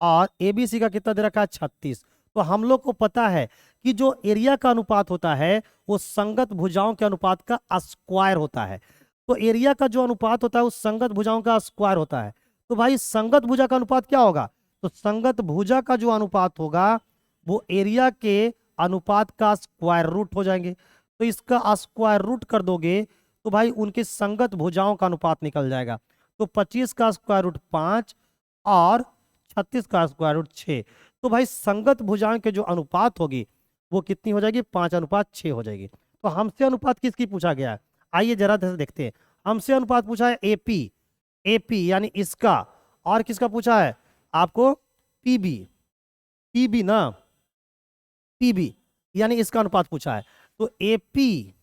और एबीसी का कितना दे रखा है 36। तो हम लोग को पता है कि जो एरिया का अनुपात होता है वो संगत भुजाओं के अनुपात का स्क्वायर होता है। तो एरिया का जो अनुपात होता है वो संगत भुजाओं का स्क्वायर होता है। तो भाई संगत भुजा का अनुपात क्या होगा, तो संगत भुजा का जो अनुपात होगा वो एरिया के अनुपात का स्क्वायर रूट हो जाएंगे। तो इसका स्क्वायर रूट कर दोगे तो भाई उनके संगत भुजाओं का अनुपात निकल जाएगा। तो 25 का स्क्वायर रूट 5 और 36 का स्क्वायर रूट 6। तो भाई संगत भुजाओं के जो अनुपात होगी वो कितनी हो जाएगी, 5:6 हो जाएगी। तो हमसे अनुपात किसकी पूछा गया है, आइए जरा देखते हैं। हमसे अनुपात पूछा है एपी, एपी यानी इसका, और किसका पूछा है आपको, पीबी, पीबी ना, पीबी यानी इसका अनुपात पूछा है। तो एपी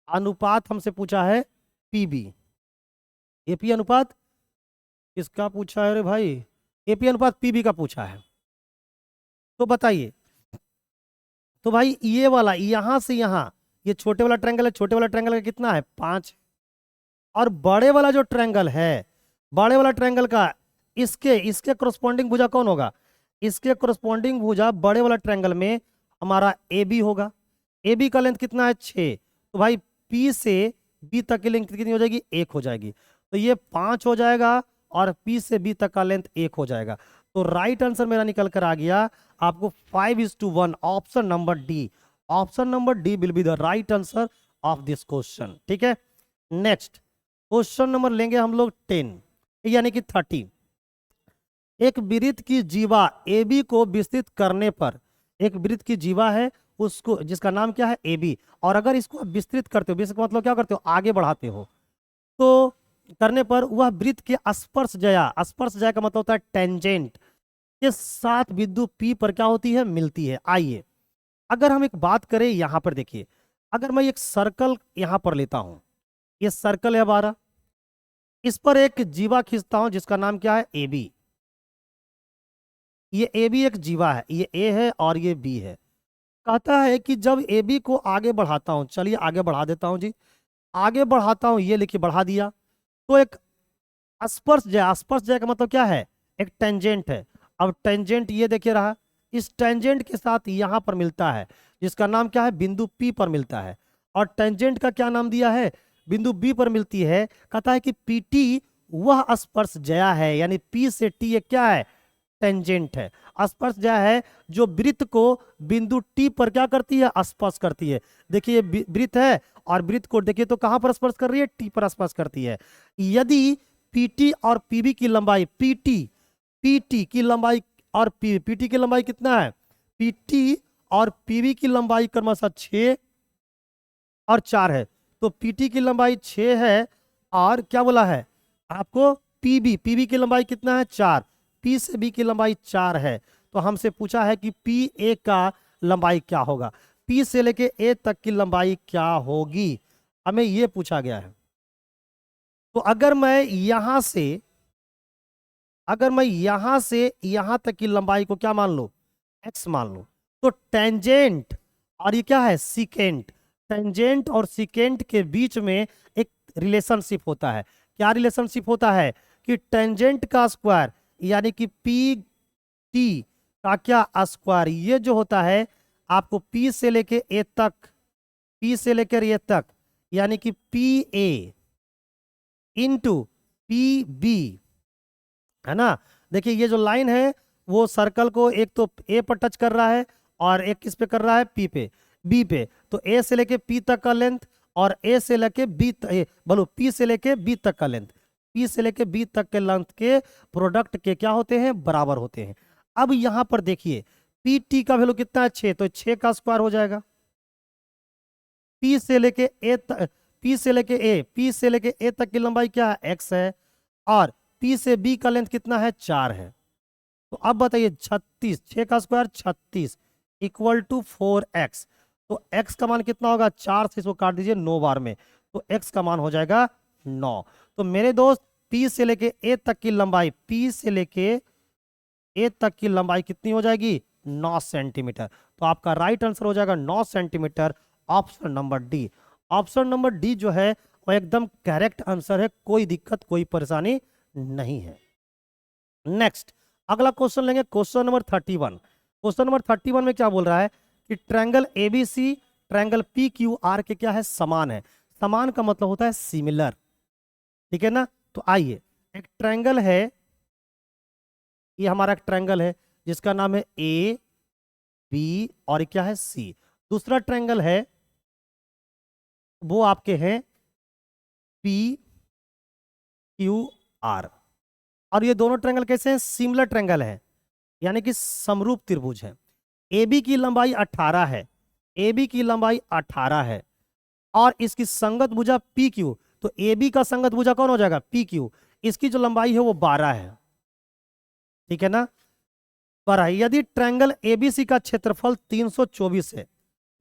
अनुपात हमसे पूछा है पीबी। एपी अनुपात किसका पूछा है रे भाई, एपी अनुपात पीबी का पूछा है। तो बताइए, तो भाई ये वाला यहां से यहां ये छोटे वाला ट्रायंगल है, छोटे वाला ट्रायंगल का कितना है 5, और बड़े वाला जो ट्रायंगल है, बड़े वाला ट्रायंगल का इसके इसके कोरस्पॉन्डिंग भुजा कौन होगा, इसके कोरस्पॉन्डिंग भुजा बड़े वाला ट्रायंगल में हमारा ए बी होगा। ए बी का लेंथ कितना है 6। तो भाई पी से बी तक की लेंथ कितनी हो जाएगी, 1 हो जाएगी। तो ये 5 हो जाएगा और पी से बी तक का लेंथ 1 हो जाएगा। तो राइट आंसर मेरा निकल कर आ गया आपको 5:1, option number D. Option number D will be the right answer of this question, ठीक है। नेक्स्ट क्वेश्चन नंबर लेंगे हम लोग 10 यानी कि 30। एक वृत्त की जीवा ए बी को विस्तृत करने पर, एक वृत्त की जीवा है उसको जिसका नाम क्या है ए बी, और अगर इसको विस्तृत करते हो, विस्तृत मतलब क्या करते हो, आगे बढ़ाते हो, तो करने पर वह वृत्त के स्पर्श जया, स्पर्श जया का मतलब होता है टेंजेंट के साथ बिंदु पी पर क्या होती है, मिलती है। आइए अगर हम एक बात करें यहां पर देखिए, अगर मैं एक सर्कल यहां पर लेता हूं, ये सर्कल है हमारा, इस पर एक जीवा खींचता हूं जिसका नाम क्या है ए बी। ये ए बी एक जीवा है, ये ए है और ये बी है। कहता है कि जब ए बी को आगे बढ़ाता हूं, चलिए आगे बढ़ा देता हूं जी, आगे बढ़ाता हूं, ये लिखिए बढ़ा दिया, तो एक स्पर्श जय, स्पर्श जय का मतलब क्या है, एक टेंजेंट है। अब टेंजेंट ये देखिए रहा, इस टेंजेंट के साथ यहां पर मिलता है जिसका नाम क्या है, बिंदु पी पर मिलता है। और टेंजेंट का क्या नाम दिया है, बिंदु बी पर मिलती है। कहता है कि पीटी वह स्पर्श जया है, यानी पी से टी ये क्या है, टेंजेंट है, स्पर्श जया है जो वृत्त को बिंदु टी पर क्या करती है, स्पर्श करती है। देखिए ये वृत्त है और वृत्त को देखिए तो कहां पर स्पर्श कर रही है, टी पर स्पर्श करती है। यदि पीटी और पीबी की लंबाई, पीटी की लंबाई और पीटी की लंबाई कितना है, पीटी और पीबी की लंबाई क्रमशः 6 और 4 है। तो पीटी की लंबाई 6 है और क्या बोला है आपको, पीबी की लंबाई कितना है 4, पी से बी की लंबाई 4 है। तो हमसे पूछा है कि पी ए का लंबाई क्या होगा, पी से लेके ए तक की लंबाई क्या होगी, हमें ये पूछा गया है। तो अगर मैं यहां से यहां तक की लंबाई को क्या मान लो, एक्स मान लो, तो टेंजेंट और ये क्या है, सीकेंट, टेंजेंट और सीकेंट के बीच में एक रिलेशनशिप होता है। क्या रिलेशनशिप होता है कि टेंजेंट का स्क्वायर यानी कि पी टी का क्या स्क्वायर, ये जो होता है आपको पी से लेके ए तक, पी से लेकर ए तक यानी कि P A into P B, है ना। देखिए ये जो लाइन है वो सर्कल को एक तो ए पर टच कर रहा है और एक किस पे कर रहा है, पी पे, बी पे। तो ए से लेके पी तक का लेंथ और ए से लेके बी बोलो पी से लेके बी तक का लेंथ, पी से लेके बी तक के लेंथ के प्रोडक्ट के क्या होते हैं, बराबर होते हैं। अब यहां पर देखिए पी टी का वैल्यू कितना है, 6, तो 6 का स्क्वायर हो जाएगा। पी से लेके ए तक, पी से लेके ए तक की लंबाई क्या है, एक्स है, और पी से बी का लेंथ कितना है, 4 है। तो अब बताइए 36, 6 का स्क्वायर 36 इक्वल टू 4x। तो x का मान कितना होगा, 4 से इसको काट दीजिए 9 बार में, तो x का मान हो जाएगा 9। तो मेरे दोस्त p से लेके a तक की लंबाई, p से लेके a तक की लंबाई कितनी हो जाएगी, 9 सेंटीमीटर। तो आपका राइट आंसर हो जाएगा 9 centimetre, option number D. Option number D जो है वो एकदम करेक्ट आंसर है, कोई दिक्कत कोई परेशानी नहीं है। नेक्स्ट अगला क्वेश्चन लेंगे, क्वेश्चन नंबर 31। क्वेश्चन नंबर 31 में क्या बोल रहा है कि triangle ABC triangle P Q R के क्या है, समान है। समान का मतलब होता है सिमिलर, ठीक है ना। तो आइए एक ट्रायंगल है, ये हमारा एक ट्रायंगल है जिसका नाम है ए बी और क्या है, सी। दूसरा ट्रायंगल है वो आपके हैं पी क्यू आर, और ये दोनों ट्रायंगल कैसे हैं, सिमिलर ट्रायंगल है, यानी कि समरूप त्रिभुज है। ए बी की लंबाई 18 है, ए बी की लंबाई 18 है, और इसकी संगत भुजा पी क्यू, तो ए बी का संगत भुजा कौन हो जाएगा, पी क्यू। इसकी जो लंबाई है वो 12 है, ठीक है ना, 12। यदि ट्रायंगल एबीसी का क्षेत्रफल 324 है,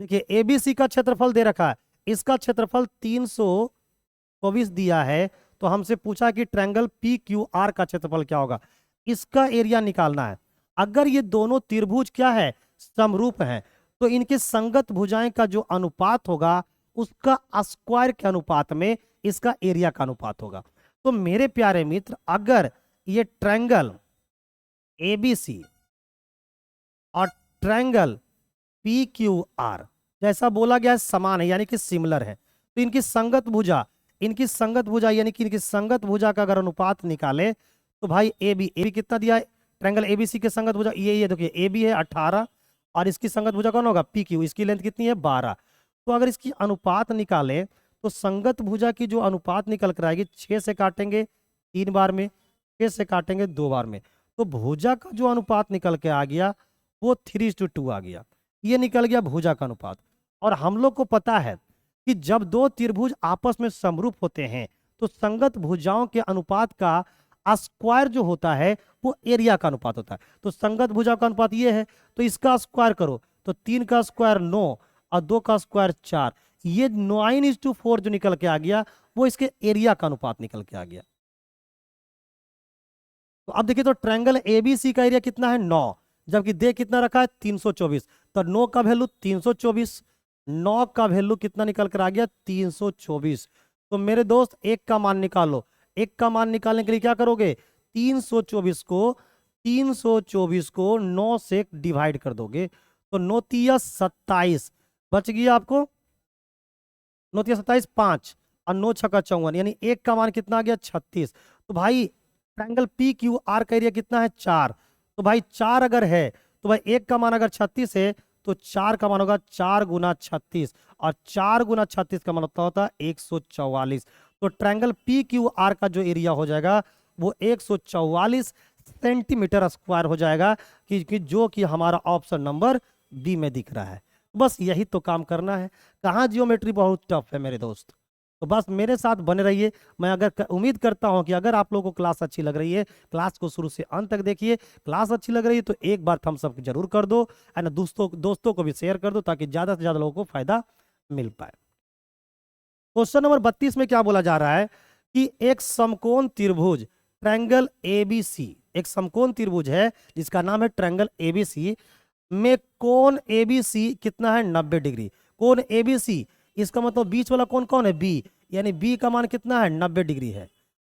देखिए एबीसी का क्षेत्रफल दे रखा है, इसका क्षेत्रफल 324 दिया है, तो हमसे पूछा कि ट्रायंगल पी क्यू आर का क्षेत्रफल क्या होगा, इसका एरिया निकालना है। अगर ये दोनों त्रिभुज क्या है, समरूप हैं, तो इनके संगत भुजाएं का जो अनुपात होगा उसका स्क्वायर के अनुपात में इसका एरिया का अनुपात होगा। तो मेरे प्यारे मित्र अगर ये ट्रायंगल एबीसी और ट्रायंगल पी क्यू आर जैसा बोला गया है समान है यानी कि सिमिलर है, तो इनकी संगत भुजा यानी कि इनकी संगत भुजा का अगर अनुपात निकाले तो भाई ए बी कितना दिया है, ट्रायंगल एबीसी के संगत भुजा ये देखिए ए बी है 18 और इसकी संगत भुजा कौन होगा, पी क्यू, इसकी लेंथ कितनी है 12। तो अगर इसकी अनुपात निकाले तो संगत भुजा की जो अनुपात निकल कर आएगी, 6 से काटेंगे 3 बार में, 6 से काटेंगे 2 बार में, तो भुजा का जो अनुपात निकल के आ गया वो 3:2 आ गया, ये निकल गया भुजा का अनुपात। और हम लोग को पता है कि जब दो त्रिभुज आपस में समरूप होते हैं तो संगत भुजाओं के अनुपात का स्क्वायर जो होता है वो एरिया का अनुपात होता है। तो संगत भुजा का अनुपात ये है, तो इसका स्क्वायर करो तो 3 का स्क्वायर 9 और 2 का स्क्वायर 4, ये 9:4 जो निकल के आ गया वो इसके एरिया का अनुपात निकल के आ गया। तो अब देखिए तो ट्रायंगल एबीसी का एरिया कितना है 9, जबकि दे कितना रखा है 324, तो 9 का वैल्यू 324, 9 का वैल्यू कितना निकल कर आ गया 324। तो मेरे दोस्त एक का मान निकालो, एक का मान निकालने के लिए क्या करोगे, 324 को 9 से डिवाइड कर दोगे, तो 9 तिया 27 बच गया आपको, 9 तिया 27 5 और 9 छक्का 54, यानी एक का मान कितना आ गया 36। तो भाई ट्रायंगल पी क्यू आर का एरिया कितना है 4, तो भाई 4 अगर है तो भाई एक का मान अगर 36 है तो 4 का मान होगा 4 गुना 36, और 4 गुना 36 का मान होता है 144। तो ट्रायंगल पी क्यू आर का जो एरिया हो जाएगा वो 144 सेंटीमीटर स्क्वायर हो जाएगा, कि जो कि हमारा ऑप्शन नंबर बी में दिख रहा है। बस यही तो काम करना है, कहाँ जियोमेट्री बहुत टफ है मेरे दोस्त। तो बस मेरे साथ बने रहिए। मैं उम्मीद करता हूं कि अगर आप लोगों को क्लास अच्छी लग रही है, क्लास को शुरू से अंत तक देखिए। क्लास अच्छी लग रही है तो एक बार थम्स अप जरूर कर दो, है ना। दोस्तों दोस्तों को भी शेयर कर दो ताकि ज्यादा से ज्यादा लोगों को फायदा मिल पाए। क्वेश्चन नंबर 32 में क्या बोला जा रहा है कि एक समकोण त्रिभुज ट्रायंगल एबीसी, एक समकोण त्रिभुज है जिसका नाम है ट्रायंगल एबीसी में कोण एबीसी कितना है 90 डिग्री। कोण एबीसी, इसका मतलब बीच वाला कोण कौन है बी, यानी बी का मान कितना है 90 डिग्री है।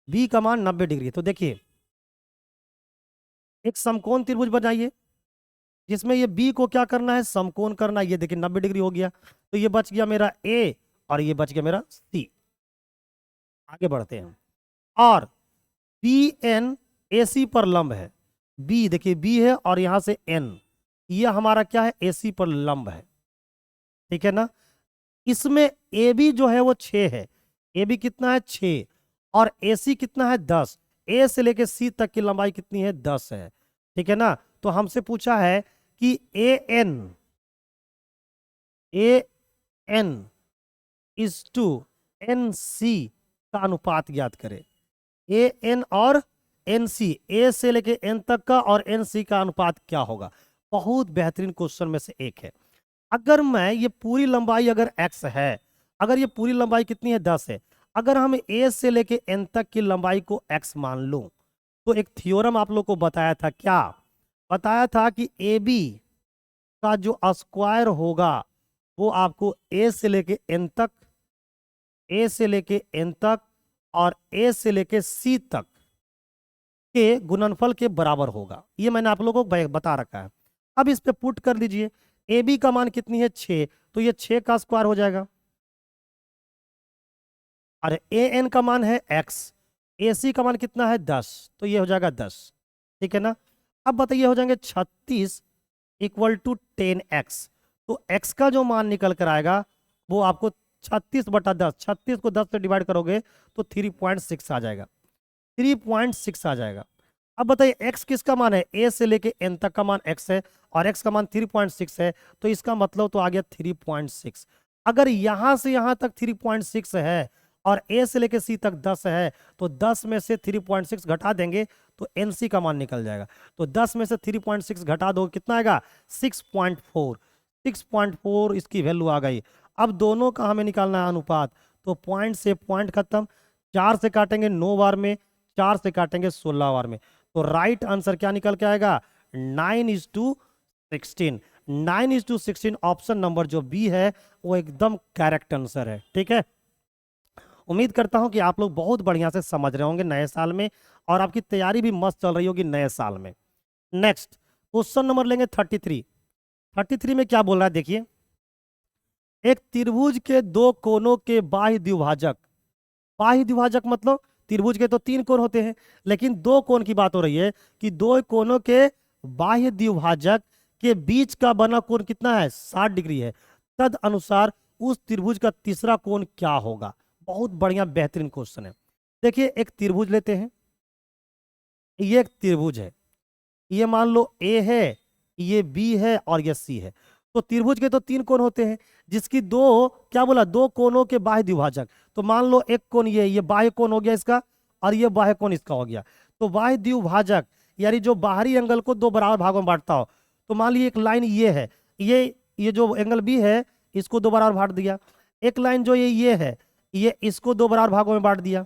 बी का मान 90 डिग्री है। तो देखिए एक समकोण त्रिभुज बनाइए जिसमें ये बी को क्या करना है समकोण करना है। ये देखिए 90 डिग्री हो गया, तो ये बच गया मेरा ए और ये बच गया मेरा सी। आगे बढ़ते हैं। और बी एन ए सी पर लंब है। बी देखिए बी है और यहां से एन, ये हमारा क्या है ए सी पर लंब है, ठीक है ना। इसमें ए बी जो है वो 6 है। ए बी कितना है 6 और ए सी कितना है 10। ए से लेके सी तक की लंबाई कितनी है 10 है, ठीक है ना। तो हमसे पूछा है कि A N is to N C का अनुपात ज्ञात करें। ए एन और एन सी, ए से लेके एन तक का और एन सी का अनुपात क्या होगा। बहुत बेहतरीन क्वेश्चन में से एक है। अगर मैं ये पूरी लंबाई अगर x है, अगर ये पूरी लंबाई कितनी है 10 है, अगर हम a से लेके n तक की लंबाई को x मान लूं, तो एक थ्योरम आप लोग को बताया था, क्या बताया था कि AB का जो स्क्वायर होगा वो आपको a से लेके n तक, a से लेके n तक और a से लेके c तक के गुणनफल के बराबर होगा। ये मैंने आप लोगों को बता रखा है। अब इस पे पुट कर लीजिए। ए बी का मान कितनी है 6, तो ये 6 का स्क्वायर हो जाएगा। अरे ए एन का मान है x, ए सी का मान कितना है 10, तो ये हो जाएगा 10, ठीक है ना। अब बताइए हो जाएंगे 36 इक्वल टू 10x। तो x का जो मान निकल कर आएगा वो आपको 36/10, 36 को 10 से डिवाइड करोगे तो 3.6 आ जाएगा, 3.6 आ जाएगा। अब बताइए x किसका मान है, a से लेके n तक का मान x है और x का मान 3.6 है, तो इसका मतलब तो आ गया 3.6। अगर यहां से यहां तक 3.6 है और a से लेके c तक 10 है, तो 10 में से 3.6 घटा देंगे तो nc का मान निकल जाएगा। तो 10 में से 3.6 घटा दो कितना आएगा 6.4, 6.4 इसकी वैल्यू आ गई। अब दोनों का हमें निकालना है अनुपात, तो पॉइंट से पॉइंट खत्म, 4 से काटेंगे 9 बार में, 4 से काटेंगे 16 बार में, तो राइट आंसर क्या निकल के आएगा 9:16। 9:16 ऑप्शन नंबर जो बी है वो एकदम करेक्ट आंसर है, ठीक है। उम्मीद करता हूं कि आप लोग बहुत बढ़िया से समझ रहे होंगे नए साल में और आपकी तैयारी भी मस्त चल रही होगी नए साल में। नेक्स्ट क्वेश्चन नंबर लेंगे 33। 33 में क्या बोल रहा है देखिए, एक त्रिभुज के दो कोनों के बाह्य द्विभाजक, बाह्य द्विभाजक मतलब त्रिभुज के तो 3 कोण होते हैं, लेकिन 2 कोण की बात हो रही है कि 2 कोनों के बाह्य द्विभाजक के बीच का बना कोण कितना है 60 डिग्री है। तद अनुसार उस त्रिभुज का तीसरा कोण क्या होगा। बहुत बढ़िया बेहतरीन क्वेश्चन है। देखिए एक त्रिभुज लेते हैं, ये एक त्रिभुज है, ये मान लो ए है, ये बी है और ये सी है। तो त्रिभुज के तो 3 कोण होते हैं जिसकी दो क्या बोला 2 कोनों के बाह्य द्विभाजक। तो मान लो एक कोण ये बाह्य कोण हो गया इसका और ये बाह्य कोण इसका हो गया। तो बाह्य द्विभाजक यानी जो बाहरी एंगल को 2 बराबर भागों में बांटता हो, तो मान लीजिए एक लाइन ये है, ये जो एंगल बी है इसको 2 बराबर बांट दिया। एक लाइन जो ये है ये इसको 2 बराबर भागों में बांट दिया,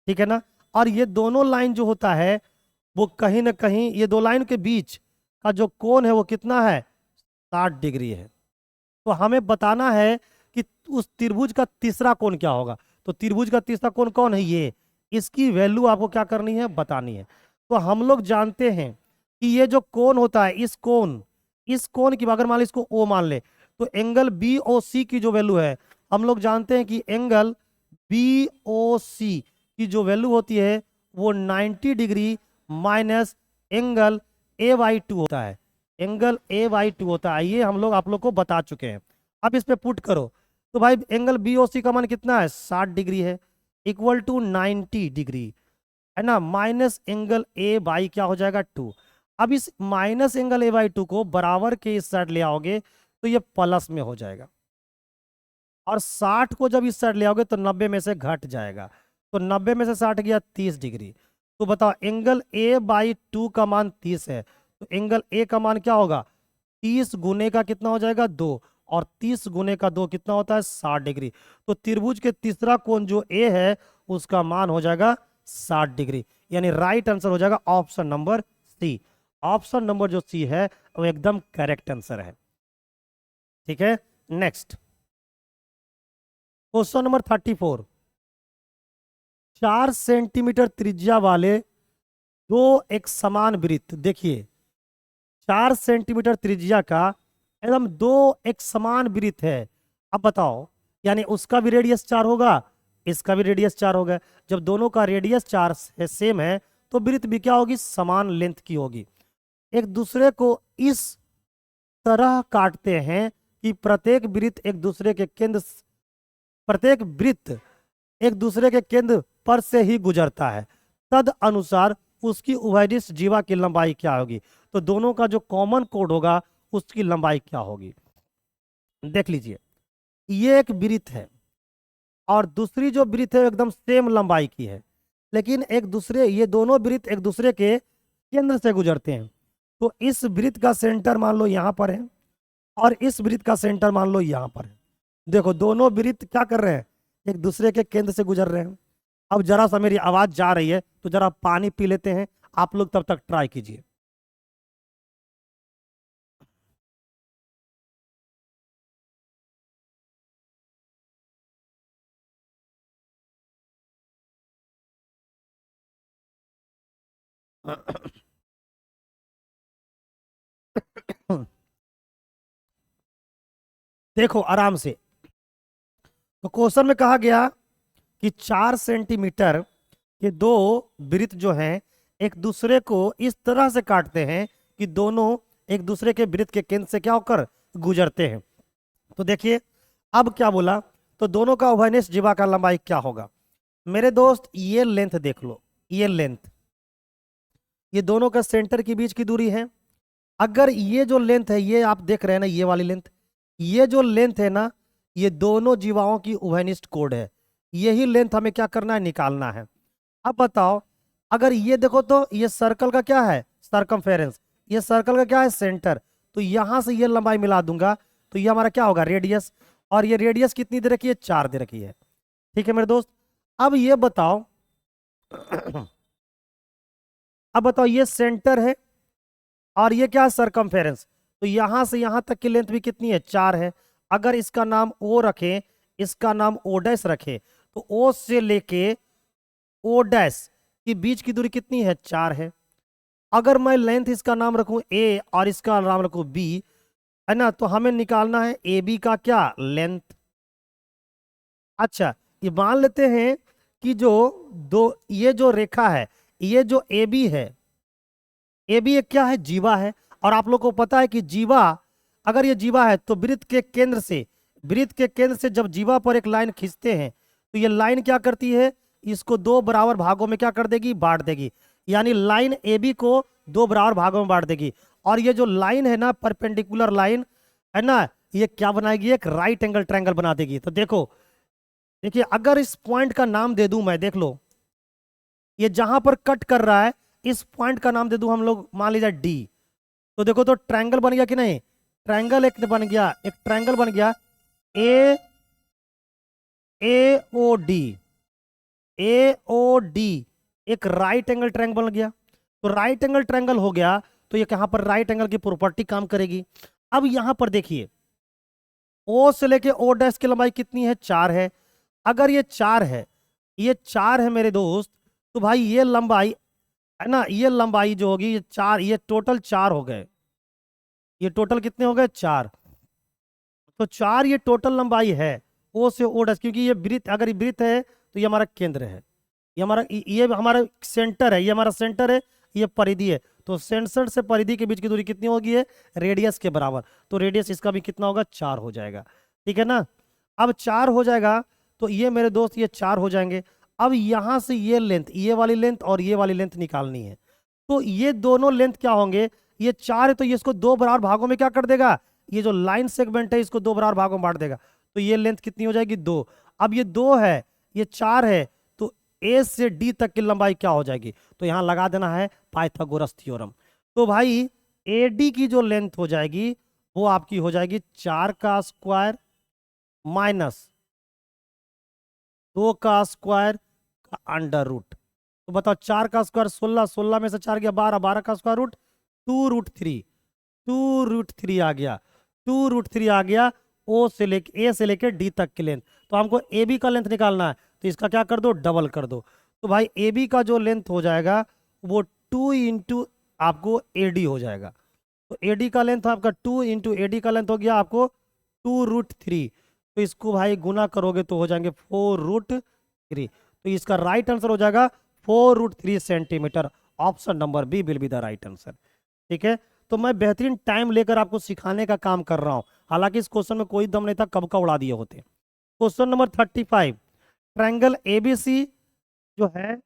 ठीक है ना। और ये दोनों लाइन जो होता है वो कहीं ना कहीं ये 2 लाइन के बीच का जो कोण है वो कितना है 60 डिग्री है। तो हमें बताना है कि उस त्रिभुज का तीसरा कोण क्या होगा। तो त्रिभुज का तीसरा कोण कौन है ये, इसकी वैल्यू आपको क्या करनी है बतानी है। तो हम लोग जानते हैं कि ये जो कोण होता है इस कोण की अगर मान लो इसको ओ मान ले, तो एंगल बी ओ सी की जो वैल्यू है हम लोग जानते हैं कि एंगल बी ओ सी की जो वैल्यू होती है वो 90 degree minus angle A by 2 होता है, एंगल ए बाई 2 होता है। ये हम लोग आप लोग को बता चुके हैं। अब इस पे पुट करो तो भाई एंगल बी ओ सी का मान कितना है 60 डिग्री है, इक्वल टू 90 डिग्री, है ना, माइनस एंगल ए बाई क्या हो जाएगा 2। अब इस माइनस एंगल ए बाई 2 को बराबर के इस साइड ले आओगे तो ये प्लस में हो जाएगा। और 60 को जब इस साइड ले आओगे तो 90 में से घट जाएगा। तो 90 में से 60 गया 30 डिग्री। तो बताओ एंगल ए बाई 2 का मान 30 है, तो एंगल ए का मान क्या होगा? 30 गुने का कितना हो जाएगा? 2, और 30 गुने का 2 कितना होता है? 60 डिग्री। तो त्रिभुज के तीसरा कोण जो ए है उसका मान हो जाएगा 60 डिग्री। यानी राइट आंसर हो जाएगा option number C. Option number जो सी है वो एकदम करेक्ट आंसर है। ठीक है, नेक्स्ट क्वेश्चन नंबर 34। 4 सेंटीमीटर त्रिज्या वाले दो एक समान वृत्त, देखिए 4 सेंटीमीटर त्रिज्या का एकदम दो एक समान वृत्त है। अब बताओ, यानी उसका भी रेडियस 4 होगा, इसका भी रेडियस 4 होगा। जब दोनों का रेडियस 4 है, सेम है, तो वृत्त भी क्या होगी? समान लेंथ की होगी। एक दूसरे को इस तरह काटते हैं कि प्रत्येक वृत्त एक दूसरे के केंद्र पर से ही गुजरता है। तद अनुसार उसकी उभयनिष्ठ जीवा की लंबाई क्या होगी? तो दोनों का जो कॉमन कोड होगा उसकी लंबाई क्या होगी? देख लीजिए, ये एक वृत्त है और दूसरी जो वृत्त है एकदम सेम लंबाई की है, लेकिन ये दोनों वृत्त एक दूसरे के केंद्र से गुजरते हैं। तो इस वृत्त का सेंटर मान लो यहाँ पर है और इस वृत्त का सेंटर मान लो यहाँ पर है। देखो दोनों वृत्त क्या कर रहे हैं? एक दूसरे के केंद्र से गुजर रहे हैं। अब जरा सा मेरी आवाज जा रही है तो जरा पानी पी लेते हैं, आप लोग तब तक ट्राई कीजिए। देखो आराम से, तो क्वेश्चन में कहा गया कि 4 सेंटीमीटर के दो वृत्त जो हैं एक दूसरे को इस तरह से काटते हैं कि दोनों एक दूसरे के वृत्त के केंद्र से क्या होकर गुजरते हैं। तो देखिए अब क्या बोला, तो दोनों का उभयनिष्ठ जीवा का लंबाई क्या होगा? मेरे दोस्त ये लेंथ देख लो, ये लेंथ, ये दोनों का सेंटर के बीच की दूरी है। अगर ये जो लेंथ है, ये आप देख रहे हैं ना, ये वाली लेंथ, ये जो लेंथ है ना, ये दोनों जीवाओं की उभयनिष्ठ कोण है। यही लेंथ हमें क्या करना है? निकालना है। अब बताओ, अगर ये देखो तो ये सर्कल का क्या है? सरकमफेरेंस। ये सर्कल का क्या है? सेंटर। तो यहां से ये लंबाई मिला दूंगा तो ये हमारा क्या होगा? रेडियस। और ये रेडियस कितनी दे रखी है? 4 दे रखी है। ठीक है मेरे दोस्त, अब ये बताओ अब बताओ, ये सेंटर है और ये क्या है? सरकमफेरेंस। तो यहां से यहां तक की लेंथ भी कितनी है? 4 है। अगर इसका नाम ओ रखें, इसका नाम ओ डैश रखे, तो ओ से लेके ओ डैश के बीच की दूरी कितनी है? 4 है। अगर मैं लेंथ इसका नाम रखूं ए और इसका नाम रखूं बी, है ना, तो हमें निकालना है ए बी का क्या? लेंथ। अच्छा, ये मान लेते हैं कि ये जो रेखा है, ये जो ए बी है, ए बी एक क्या है? जीवा है। और आप लोग को पता है कि जीवा, अगर ये जीवा है तो वृत्त के केंद्र से जब जीवा पर एक लाइन खींचते हैं तो ये लाइन क्या करती है? इसको दो बराबर भागों में क्या कर देगी? बांट देगी। यानी लाइन ए बी को दो बराबर भागों में बांट देगी। और ये जो लाइन है ना, परपेंडिकुलर लाइन है ना, ये क्या बनाएगी? एक राइट एंगल ट्रायंगल बना देगी। तो देखिए अगर इस पॉइंट का नाम दे दूं मैं, देख लो ये जहां पर कट कर रहा है, इस पॉइंट का नाम दे दूं हम लोग, मान लीजिए डी। तो देखो तो ट्रायंगल बन गया कि नहीं? ट्रायंगल एक बन गया, एक ट्रायंगल बन गया ए ओ डी, एक राइट एंगल ट्रायंगल बन गया। तो राइट एंगल ट्रायंगल हो गया तो ये यहां पर राइट एंगल की प्रॉपर्टी काम करेगी। अब यहां पर देखिए, ओ से लेके ओ डैश की लंबाई कितनी है? 4 है। अगर ये 4 है, ये 4 है मेरे दोस्त, तो भाई ये लंबाई है ना, ये लंबाई जो होगी ये 4, ये टोटल 4 हो गए। ये टोटल कितने हो गए? 4। तो 4 ये टोटल लंबाई है ओ से ओ डैश, क्योंकि ये वृत्त, अगर ये वृत्त है तो ये हमारा केंद्र है, ये हमारा सेंटर है, ये हमारा सेंटर है, ये परिधि है। तो सेंटर से परिधि के बीच की दूरी कितनी होगी? है रेडियस के बराबर। तो रेडियस इसका भी कितना होगा? 4 हो जाएगा। ठीक है ना? अब 4 हो जाएगा तो ये मेरे दोस्त ये 4 हो जाएंगे। अब यहां से ये लेंथ, ये वाली लेंथ और ये वाली लेंथ निकालनी है। तो ये दोनों लेंथ क्या होंगे? ये 4 है तो ये इसको दो बराबर भागों में क्या कर देगा? ये जो लाइन सेगमेंट है इसको दो बराबर भागों में बांट देगा। तो ये लेंथ कितनी हो जाएगी 2। अब ये 2 है, ये 4 है, तो ए से डी तक की लंबाई क्या हो जाएगी? तो यहां लगा देना है पाइथागोरस थ्योरम। तो भाई ए डी की जो लेंथ हो जाएगी वो आपकी हो जाएगी 4 का स्क्वायर माइनस 2 का स्क्वायर का अंडर रूट। तो बताओ 4 का स्क्वायर 16, 16 में से 4 गया 12, 12 का स्क्वायर रूट 2√3, 2√3 आ गया, 2√3 आ गया। ओ से लेके ए से लेके डी तक की लेंथ। तो हमको ए बी का लेंथ निकालना है, तो इसका क्या कर दो, डबल कर दो। तो भाई ए बी का जो लेंथ हो जाएगा वो 2 इंटू आपको ए डी हो जाएगा। तो ए डी का लेंथ आपका 2 इंटू ए डी का लेंथ हो गया आपको 2√3। तो इसको भाई गुना करोगे तो हो जाएंगे 4√3। तो इसका राइट आंसर हो जाएगा 4√3 centimetre. Option number B will be the right answer. ठीक है, तो मैं बेहतरीन टाइम लेकर आपको सिखाने का काम कर रहा हूं। हालांकि इस क्वेश्चन में कोई दम नहीं था, कब का उड़ा दिए होते। क्वेश्चन नंबर 35, ट्रायंगल एबीसी जो है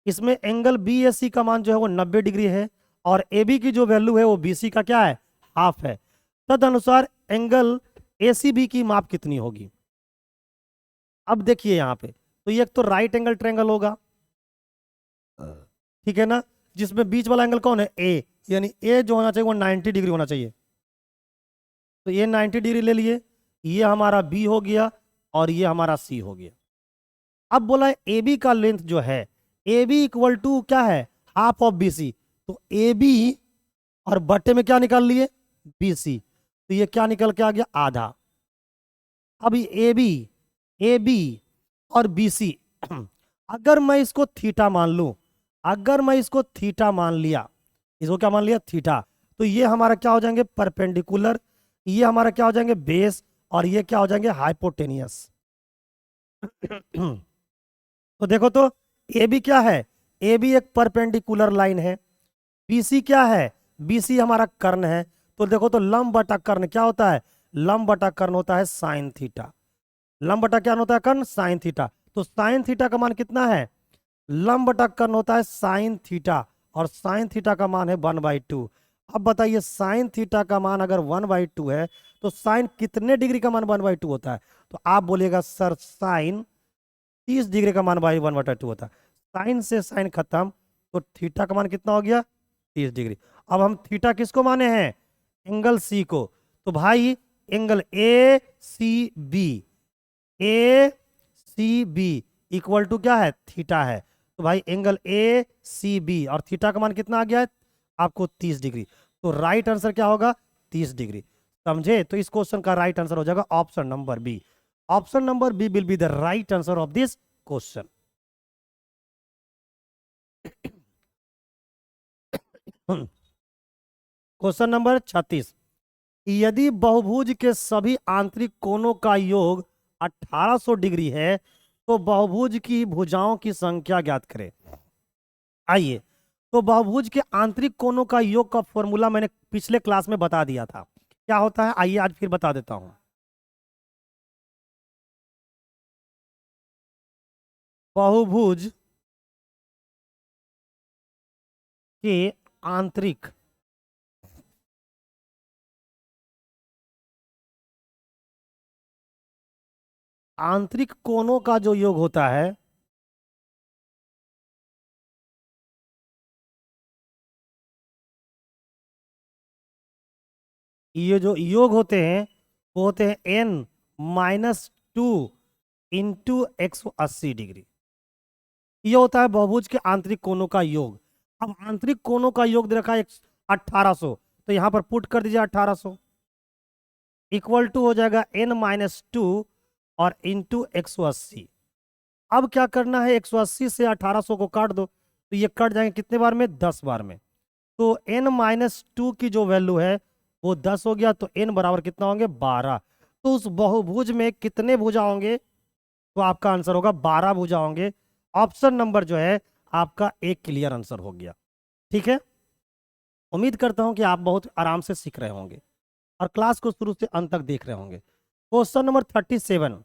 इसमें एंगल बी एस सी का मान जो है वो 90 डिग्री है और ए बी की जो वैल्यू है वो बी सी का क्या है, हाफ है। तदनुसार एंगल ए सी बी की माप कितनी होगी? अब देखिए यहाँ पे, तो ये एक तो राइट एंगल ट्रायंगल होगा, ठीक है ना, जिसमें बीच वाला एंगल कौन है, ए, यानी ए जो होना चाहिए वो 90 डिग्री होना चाहिए। तो ये 90 डिग्री ले लिए, ये हमारा बी हो गया और ये हमारा सी हो गया। अब बोला है ए बी का लेंथ जो है, ए बी इक्वल टू क्या है, हाफ ऑफ बी सी। तो ए बी और बटे में क्या निकाल लिए, बी सी। तो ये क्या निकल के आ गया, आधा। अब ए बी और बी सी अगर मैं इसको थीटा मान लूं, अगर मैं इसको थीटा मान लिया, इसको क्या मान लिया, थीटा, तो ये हमारा क्या हो जाएंगे, परपेंडिकुलर, ये हमारा क्या हो जाएंगे, बेस, और ये क्या हो जाएंगे, हाइपोटेनियस। तो देखो तो ए बी क्या है, ए बी एक परपेंडिकुलर लाइन है, बी सी क्या है, बी सी हमारा कर्ण है। तो देखो तो लंब बटा कर्ण क्या होता है, लंब बटा कर्ण होता है साइन थीटा। लंब बटा क्या होता है, कर्ण, साइन थीटा। तो साइन थीटा का मान कितना है, लंब बटा कर्ण होता है साइन थीटा, और साइन थीटा का मान है 1/2। अब बताइए साइन थीटा का मान अगर 1/2 है तो साइन कितने डिग्री का मान 1/2 होता है? तो आप बोलिएगा सर साइन 30 डिग्री का मान भाई 1/2 होता है। साइन से साइन खत्म, तो थीटा का मान कितना हो गया, 30 डिग्री। अब हम थीटा किसको माने हैं, एंगल सी को। तो भाई angle A C B, A C B equal to क्या है, थीटा है। तो भाई एंगल ए सी बी और थीटा का मान कितना आ गया है आपको, 30 डिग्री। तो राइट आंसर क्या होगा, 30 डिग्री। समझे? तो इस क्वेश्चन का राइट आंसर हो जाएगा option number B. Option number B will be the right answer of this question. Question number 36, यदि बहुभुज के सभी आंतरिक कोणों का योग 1800 डिग्री है तो बहुभुज की भुजाओं की संख्या ज्ञात करें। आइए, तो बहुभुज के आंतरिक कोणों का योग का फॉर्मूला मैंने पिछले क्लास में बता दिया था, क्या होता है, आइए आज फिर बता देता हूं। बहुभुज के आंतरिक आंतरिक कोणों का जो योग होता है, ये जो योग होते हैं वो होते हैं n-2 इंटू 180 डिग्री। ये होता है बहुभुज के आंतरिक कोणों का योग। अब आंतरिक कोणों का योग दे रखा है 1800, तो यहां पर पुट कर दीजिए 1800 इक्वल टू हो जाएगा n-2 और इंटू 180। अब क्या करना है, 180 से 1800 को काट दो, तो ये कट जाएंगे कितने बार में, 10 बार में। तो n-2 की जो वैल्यू है वो 10 हो गया, तो n बराबर कितना होंगे, 12। तो उस बहुभुज में कितने भुजा होंगे, तो आपका आंसर होगा 12 भुजा होंगे। ऑप्शन नंबर जो है आपका एक क्लियर आंसर हो गया। ठीक है, उम्मीद करता हूं कि आप बहुत आराम से सीख रहे होंगे और क्लास को शुरू से अंत तक देख रहे होंगे। क्वेश्चन नंबर 37,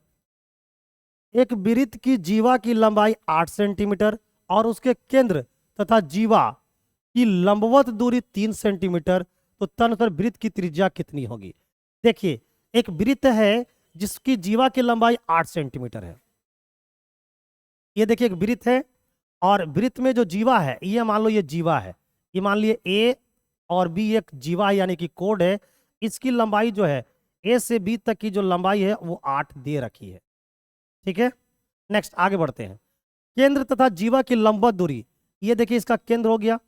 एक वृत्त की जीवा की लंबाई 8 सेंटीमीटर और उसके केंद्र तथा जीवा की लंबवत दूरी 3 सेंटीमीटर, तो तदनुसार वृत्त की त्रिज्या कितनी होगी? देखिए, एक वृत्त है जिसकी जीवा की लंबाई 8 सेंटीमीटर है। ये देखिए एक वृत्त है और वृत्त में जो जीवा है, ये मान लो ये जीवा है, ये मान लिए ए और बी एक जीवा यानी कि कोड है। इसकी लंबाई जो है ए से बी तक की जो लंबाई है वो 8 दे रखी है। ठीक है, नेक्स्ट आगे बढ़ते हैं। केंद्र तथा जीवा की लंबवत दूरी, ये देखिए इसका केंद्र हो गया।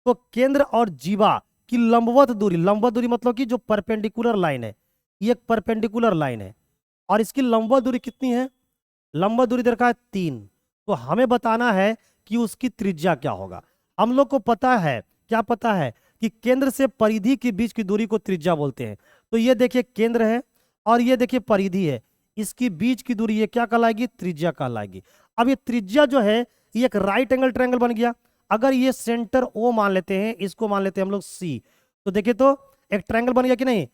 तो केंद्र और जीवा की लंबवत दूरी मतलब कि जो परपेंडिकुलर लाइन है, ये एक परपेंडिकुलर लाइन है और इसकी लंबवत दूरी कितनी है? लंबवत दूरी दे रखा है 3। तो हमें बताना है कि उसकी त्रिज्या क्या होगा। हम लोग को पता है, क्या पता है कि केंद्र से परिधि के बीच की दूरी को त्रिज्या बोलते हैं। तो ये देखिए केंद्र है और ये देखिए परिधि है, इसकी बीच की दूरी ये क्या कहलाएगी? त्रिज्या कहलाएगी। अब ये त्रिज्या जो है ये एक राइट एंगल ट्रायंगल बन गया। अगर ये सेंटर ओ मान लेते हैं, इसको मान लेते हैं हम लोग सी, तो देखिए तो एक ट्रायंगल बन गया कि नहीं?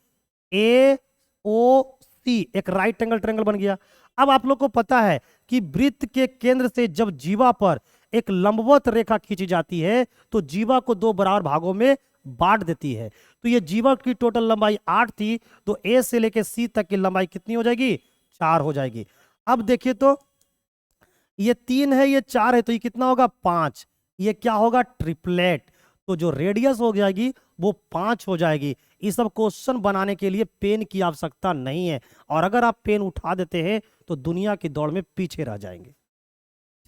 ए ओ सी एक राइट एंगल ट्रायंगल बन गया। अब आप लोग को पता है कि वृत्त के केंद्र से जब जीवा पर एक लंबवत रेखा खींची जाती है तो जीवा को 2 बराबर भागों में बांट देती है। तो ये जीवा की टोटल लंबाई 8 थी, तो ए से लेके सी तक की लंबाई कितनी हो जाएगी? 4 हो जाएगी। अब देखिए तो ये 3 है, ये 4 है, तो ये कितना होगा? 5। ये क्या होगा? ट्रिपलेट। तो जो रेडियस हो जाएगी वो 5 हो जाएगी। ये सब क्वेश्चन बनाने के लिए पेन की आवश्यकता नहीं है, और अगर आप पेन उठा देते हैं तो दुनिया की दौड़ में पीछे रह जाएंगे।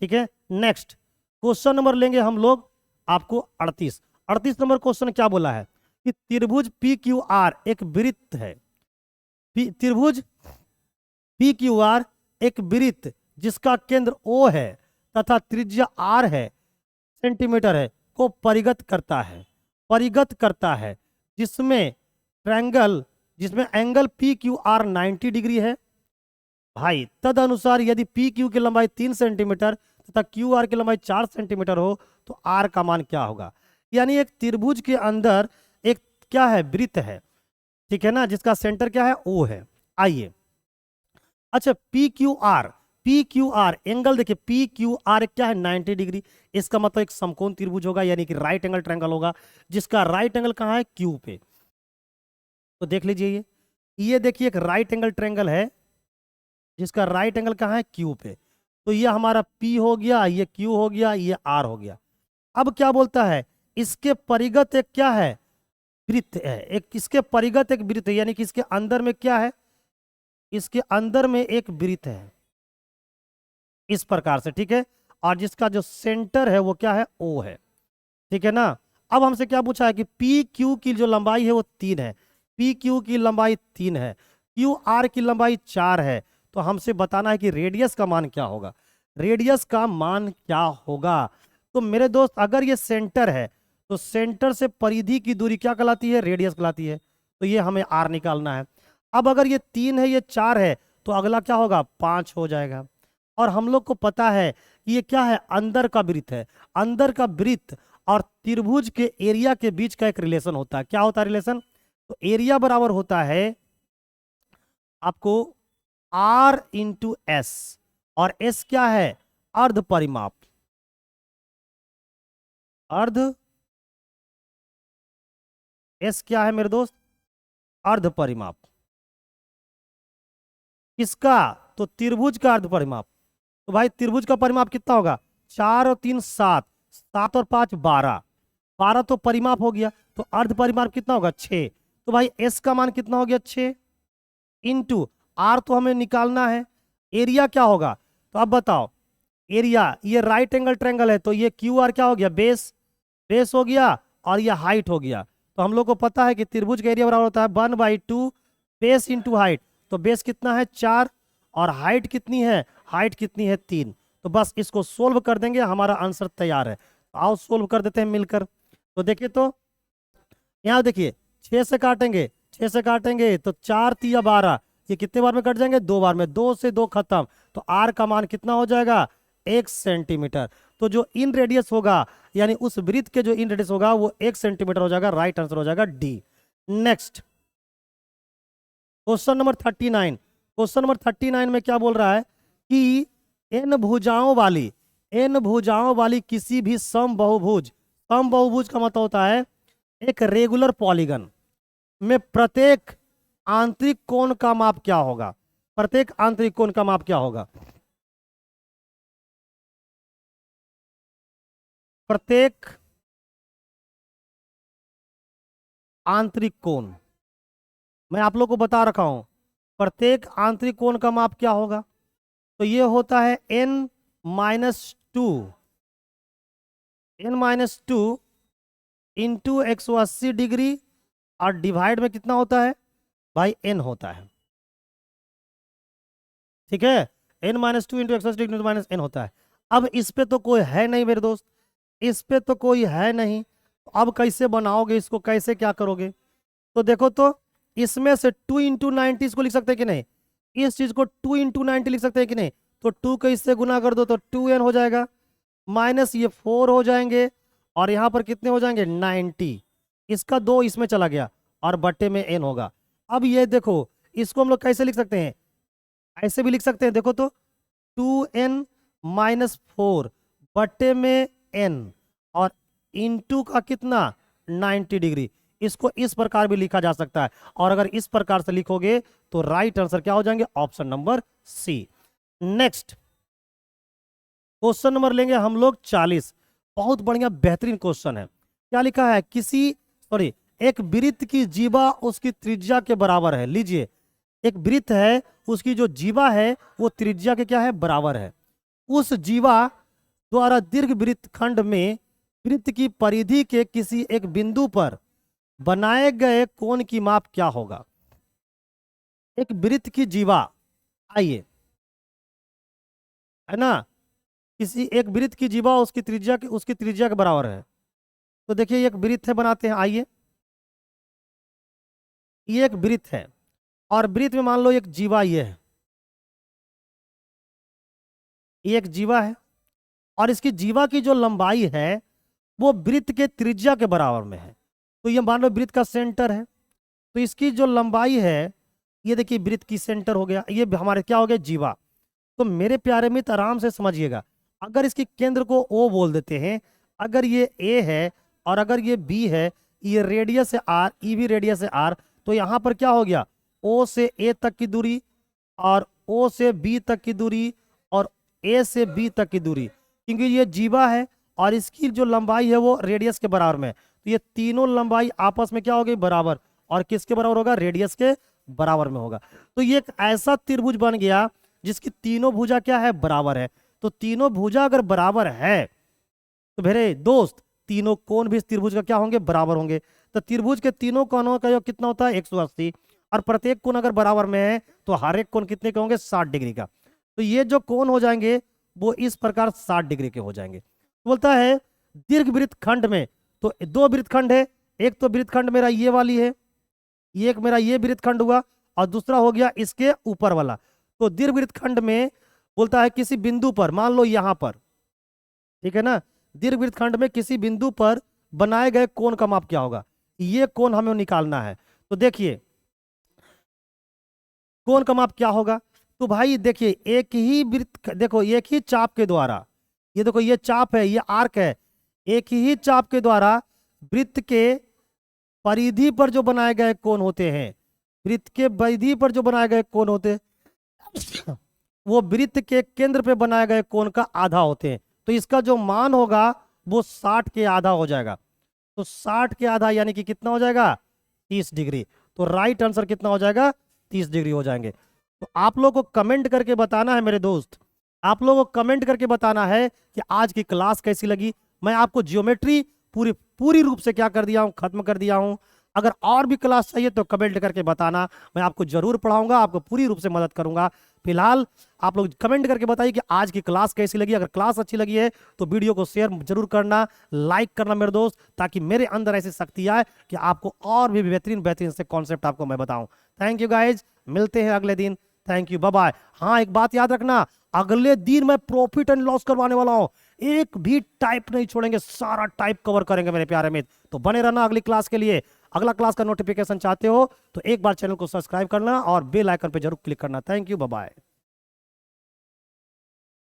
ठीक है, नेक्स्ट क्वेश्चन नंबर लेंगे हम लोग आपको 38 नंबर क्वेश्चन क्या बोला है कि त्रिभुज पी क्यू आर एक वृत्त है। त्रिभुज पी क्यू आर एक वृत्त जिसका केंद्र ओ है तथा त्रिज्या आर है, सेंटीमीटर है, को परिगत करता है जिसमें angle P Q R 90 degree है। भाई तद अनुसार यदि पी क्यू की लंबाई 3 सेंटीमीटर तथा क्यू आर की लंबाई 4 सेंटीमीटर हो तो आर का मान क्या होगा? यानी एक त्रिभुज के अंदर एक क्या है? वृत्त है, ठीक है ना, जिसका सेंटर क्या है? ओ है। आइए, अच्छा पी क्यू आर एंगल देखिए, पी क्यू आर क्या है? 90 डिग्री। इसका मतलब एक समकोण त्रिभुज होगा, यानी कि राइट एंगल ट्रायंगल होगा, जिसका राइट एंगल कहाँ है? क्यू पे। तो देख लीजिए, ये देखिए एक राइट एंगल ट्रायंगल है जिसका राइट एंगल कहाँ है? क्यू पे। तो ये हमारा P हो गया, ये Q हो गया, ये R हो गया। अब क्या बोलता है? इसके परिगत एक क्या है? वृत्त है। एक इसके परिगत एक वृत्त है, यानी कि इसके अंदर में क्या है? इसके अंदर में एक वृत्त है इस प्रकार से, ठीक है, और जिसका जो सेंटर है वो क्या है? O है। ठीक है ना। अब हमसे क्या पूछा है कि पी क्यू की जो लंबाई है वो 3 है, पी क्यू की लंबाई 3 है, क्यू आर की लंबाई 4 है। तो हमसे बताना है कि रेडियस का मान क्या होगा। रेडियस का मान क्या होगा? तो मेरे दोस्त अगर ये सेंटर है तो सेंटर से परिधि की दूरी क्या कहलाती है? रेडियस कहलाती है। तो ये हमें आर निकालना है। अब अगर ये 3 है, ये 4 है, तो अगला क्या होगा? 5 हो जाएगा। और हम लोग को पता है कि ये क्या है? अंदर का वृत्त है। अंदर का वृत्त और त्रिभुज के एरिया के बीच का एक रिलेशन होता है। क्या होता है रिलेशन? तो एरिया बराबर होता है आपको R इंटू एस, और एस क्या है? अर्ध परिमाप। एस क्या है मेरे दोस्त? अर्ध परिमाप। किसका? तो त्रिभुज का अर्ध परिमाप। तो भाई त्रिभुज का परिमाप कितना होगा? 4 और 3 7, 7 और 5 12, 12 तो परिमाप हो गया, तो अर्ध परिमाप कितना होगा? 6। तो भाई एस का मान कितना हो गया? 6 इंटू आर तो हमें निकालना है, एरिया क्या होगा? तो अब बताओ एरिया, ये राइट एंगल ट्रायंगल है तो ये क्यू आर क्या हो गया? बेस हो गया, और ये हाइट हो गया। तो हम लोग को पता है कि त्रिभुज का एरिया बराबर होता है 1/2 बेस इंटू हाइट। तो बेस कितना है? 4, और हाइट कितनी है? हाइट कितनी है? 3। तो बस इसको सोल्व कर देंगे, हमारा आंसर तैयार है। तो आओ सोल्व कर देते हैं मिलकर। तो देखिए तो यहाँ देखिए 6 से काटेंगे, 6 से काटेंगे तो 4 3 12, ये कितने बार में कट जाएंगे? 2 बार में, 2 से 2 खत्म। तो आर का मान कितना हो जाएगा? 1 सेंटीमीटर। तो जो इन रेडियस होगा, यानी उस वृत्त के जो इन रेडियस होगा वो 1 सेंटीमीटर हो जाएगा। राइट आंसर हो जाएगा D. Next question number 39। Question number 39 में क्या बोल रहा है कि n भुजाओं वाली किसी भी समबाहुभुज का मतलब होता है एक रेगुलर पॉलीगन में प्रत्येक आंतरिक कोण का माप क्या होगा? प्रत्येक आंतरिक कोण का माप क्या होगा? प्रत्येक आंतरिक कोण, मैं आप लोग को बता रखा हूं, प्रत्येक आंतरिक कोण का माप क्या होगा? तो ये होता है n-2, n-2 इंटू 180 डिग्री, और डिवाइड में कितना होता है भाई? n होता है, ठीक है। n-2 into 180 degree minus n होता है। अब इस पे तो कोई है नहीं मेरे दोस्त, इस पे तो कोई है नहीं, अब कैसे बनाओगे इसको, कैसे क्या करोगे? तो देखो तो, इसमें से 2 इंटू 90 इसको लिख सकते हैं कि नहीं? इस चीज को 2 इंटू 90 लिख सकते हैं कि नहीं? तो 2 को इससे गुना कर दो तो 2n हो जाएगा, माइनस ये 4 हो जाएंगे, और यहां पर कितने हो जाएंगे? 90। इसका 2 इसमें चला गया और बट्टे में n होगा। अब ये देखो, इसको हम लोग कैसे लिख सकते हैं? ऐसे भी लिख सकते हैं, देखो तो, 2n माइनस 4 बट्टे में n, और इंटू का कितना? 90 डिग्री। इसको इस प्रकार भी लिखा जा सकता है, और अगर इस प्रकार से लिखोगे तो राइट आंसर क्या हो जाएंगे? Option number C. Next question number लेंगे हम लोग 40। बहुत बढ़िया बेहतरीन क्वेश्चन है। क्या लिखा है? एक वृत्त की जीवा उसकी त्रिज्या के बराबर है। लीजिए, एक वृत्त है, उसकी जो जीवा है वो त्रिज्या के क्या है? बराबर है। उस जीवा द्वारा दीर्घ वृत्त खंड में वृत्त की परिधि के किसी एक बिंदु पर बनाए गए कोण की माप क्या होगा? एक वृत्त की जीवा, आइए, है ना, किसी एक वृत्त की जीवा उसकी त्रिज्या के बराबर है। तो देखिए, एक वृत्त है, बनाते हैं, आइए, ये एक वृत्त है, और वृत्त में मान लो एक जीवा ये है, ये एक जीवा है, और इसकी जीवा की जो लंबाई है वो वृत्त के त्रिज्या के बराबर में है। तो ये मान लो वृत्त का सेंटर है, तो इसकी जो लंबाई है, ये देखिए वृत्त की सेंटर हो गया, ये हमारे क्या हो गया? जीवा। तो मेरे प्यारे मित्र आराम से समझिएगा, अगर इसकी केंद्र को O बोल देते हैं, अगर ये A है और अगर ये B है, ये रेडियस है R, E भी रेडियस है R, तो यहाँ पर क्या हो गया? O से A तक की दूरी, और O से B तक की दूरी, और A से B तक की दूरी, क्योंकि ये जीवा है और इसकी जो लंबाई है वो रेडियस के बराबर में है, तो ये तीनों लंबाई आपस में क्या हो गई? बराबर। और किसके बराबर होगा? रेडियस के बराबर में होगा। तो ये एक ऐसा त्रिभुज बन गया जिसकी तीनों भुजा क्या है? बराबर है। तो तीनों भुजा अगर बराबर है तो मेरे दोस्त तीनों कोण भी इस त्रिभुज का क्या होंगे? बराबर होंगे। तो त्रिभुज के तीनों कोणों का योग कितना होता है? 180, और प्रत्येक कोण अगर बराबर में है तो हर एक कोण कितने के होंगे? 60 डिग्री का। तो ये जो कोण हो जाएंगे वो इस प्रकार 60 डिग्री के हो जाएंगे। बोलता है दीर्घ वृत्त खंड में, तो दो वृत्त खंड है, एक तो वृत्त खंड मेरा ये वाली है, ये एक मेरा ये वृत्त खंड हुआ, और दूसरा हो गया इसके ऊपर वाला। तो दीर्घ वृत्त खंड में बोलता है किसी बिंदु पर, मान लो यहां पर, ठीक है ना, दीर्घ वृत्त खंड में किसी बिंदु पर बनाए गए कोण का माप क्या होगा? ये कोण हमें निकालना है। तो देखिए कोण का माप क्या होगा? तो भाई देखिए, एक ही वृत्त, देखो एक ही चाप के द्वारा, ये देखो ये चाप है, ये आर्क है, एक ही चाप के द्वारा वृत्त के परिधि पर जो बनाए गए कोण होते हैं, वृत्त के परिधि पर जो बनाए गए कोण होते हैं वो वृत्त के केंद्र पे बनाए गए कोण का आधा होते हैं। तो इसका जो मान होगा वो 60 के आधा हो जाएगा। तो 60 के आधा यानी कि कितना हो जाएगा? 30 डिग्री। तो राइट आंसर कितना हो जाएगा? 30 डिग्री हो जाएंगे। तो आप लोग को कमेंट करके बताना है मेरे दोस्त, आप लोगों को कमेंट करके बताना है कि आज की क्लास कैसी लगी। मैं आपको ज्योमेट्री पूरी रूप से क्या कर दिया हूं? खत्म कर दिया हूं। अगर और भी क्लास चाहिए तो कमेंट करके बताना, मैं आपको जरूर पढ़ाऊंगा, आपको पूरी रूप से मदद करूंगा। फिलहाल आप लोग कमेंट करके बताइए कि आज की क्लास कैसी लगी। अगर क्लास अच्छी लगी है तो वीडियो को शेयर जरूर करना, लाइक करना मेरे दोस्त, ताकि मेरे अंदर ऐसी शक्ति आए कि आपको और भी बेहतरीन से कॉन्सेप्ट आपको मैं बताऊं। थैंक यू गाइज, मिलते हैं अगले दिन। Thank you, bye bye. हाँ, एक बात याद रखना, अगले दिन मैं प्रॉफिट एंड लॉस करवाने वाला हूं, एक भी टाइप नहीं छोड़ेंगे, सारा टाइप कवर करेंगे मेरे प्यारे मित्र। तो बने रहना अगली क्लास के लिए। अगला क्लास का नोटिफिकेशन चाहते हो तो एक बार चैनल को सब्सक्राइब करना और बेल आइकन पे जरूर क्लिक करना। Thank you, bye bye.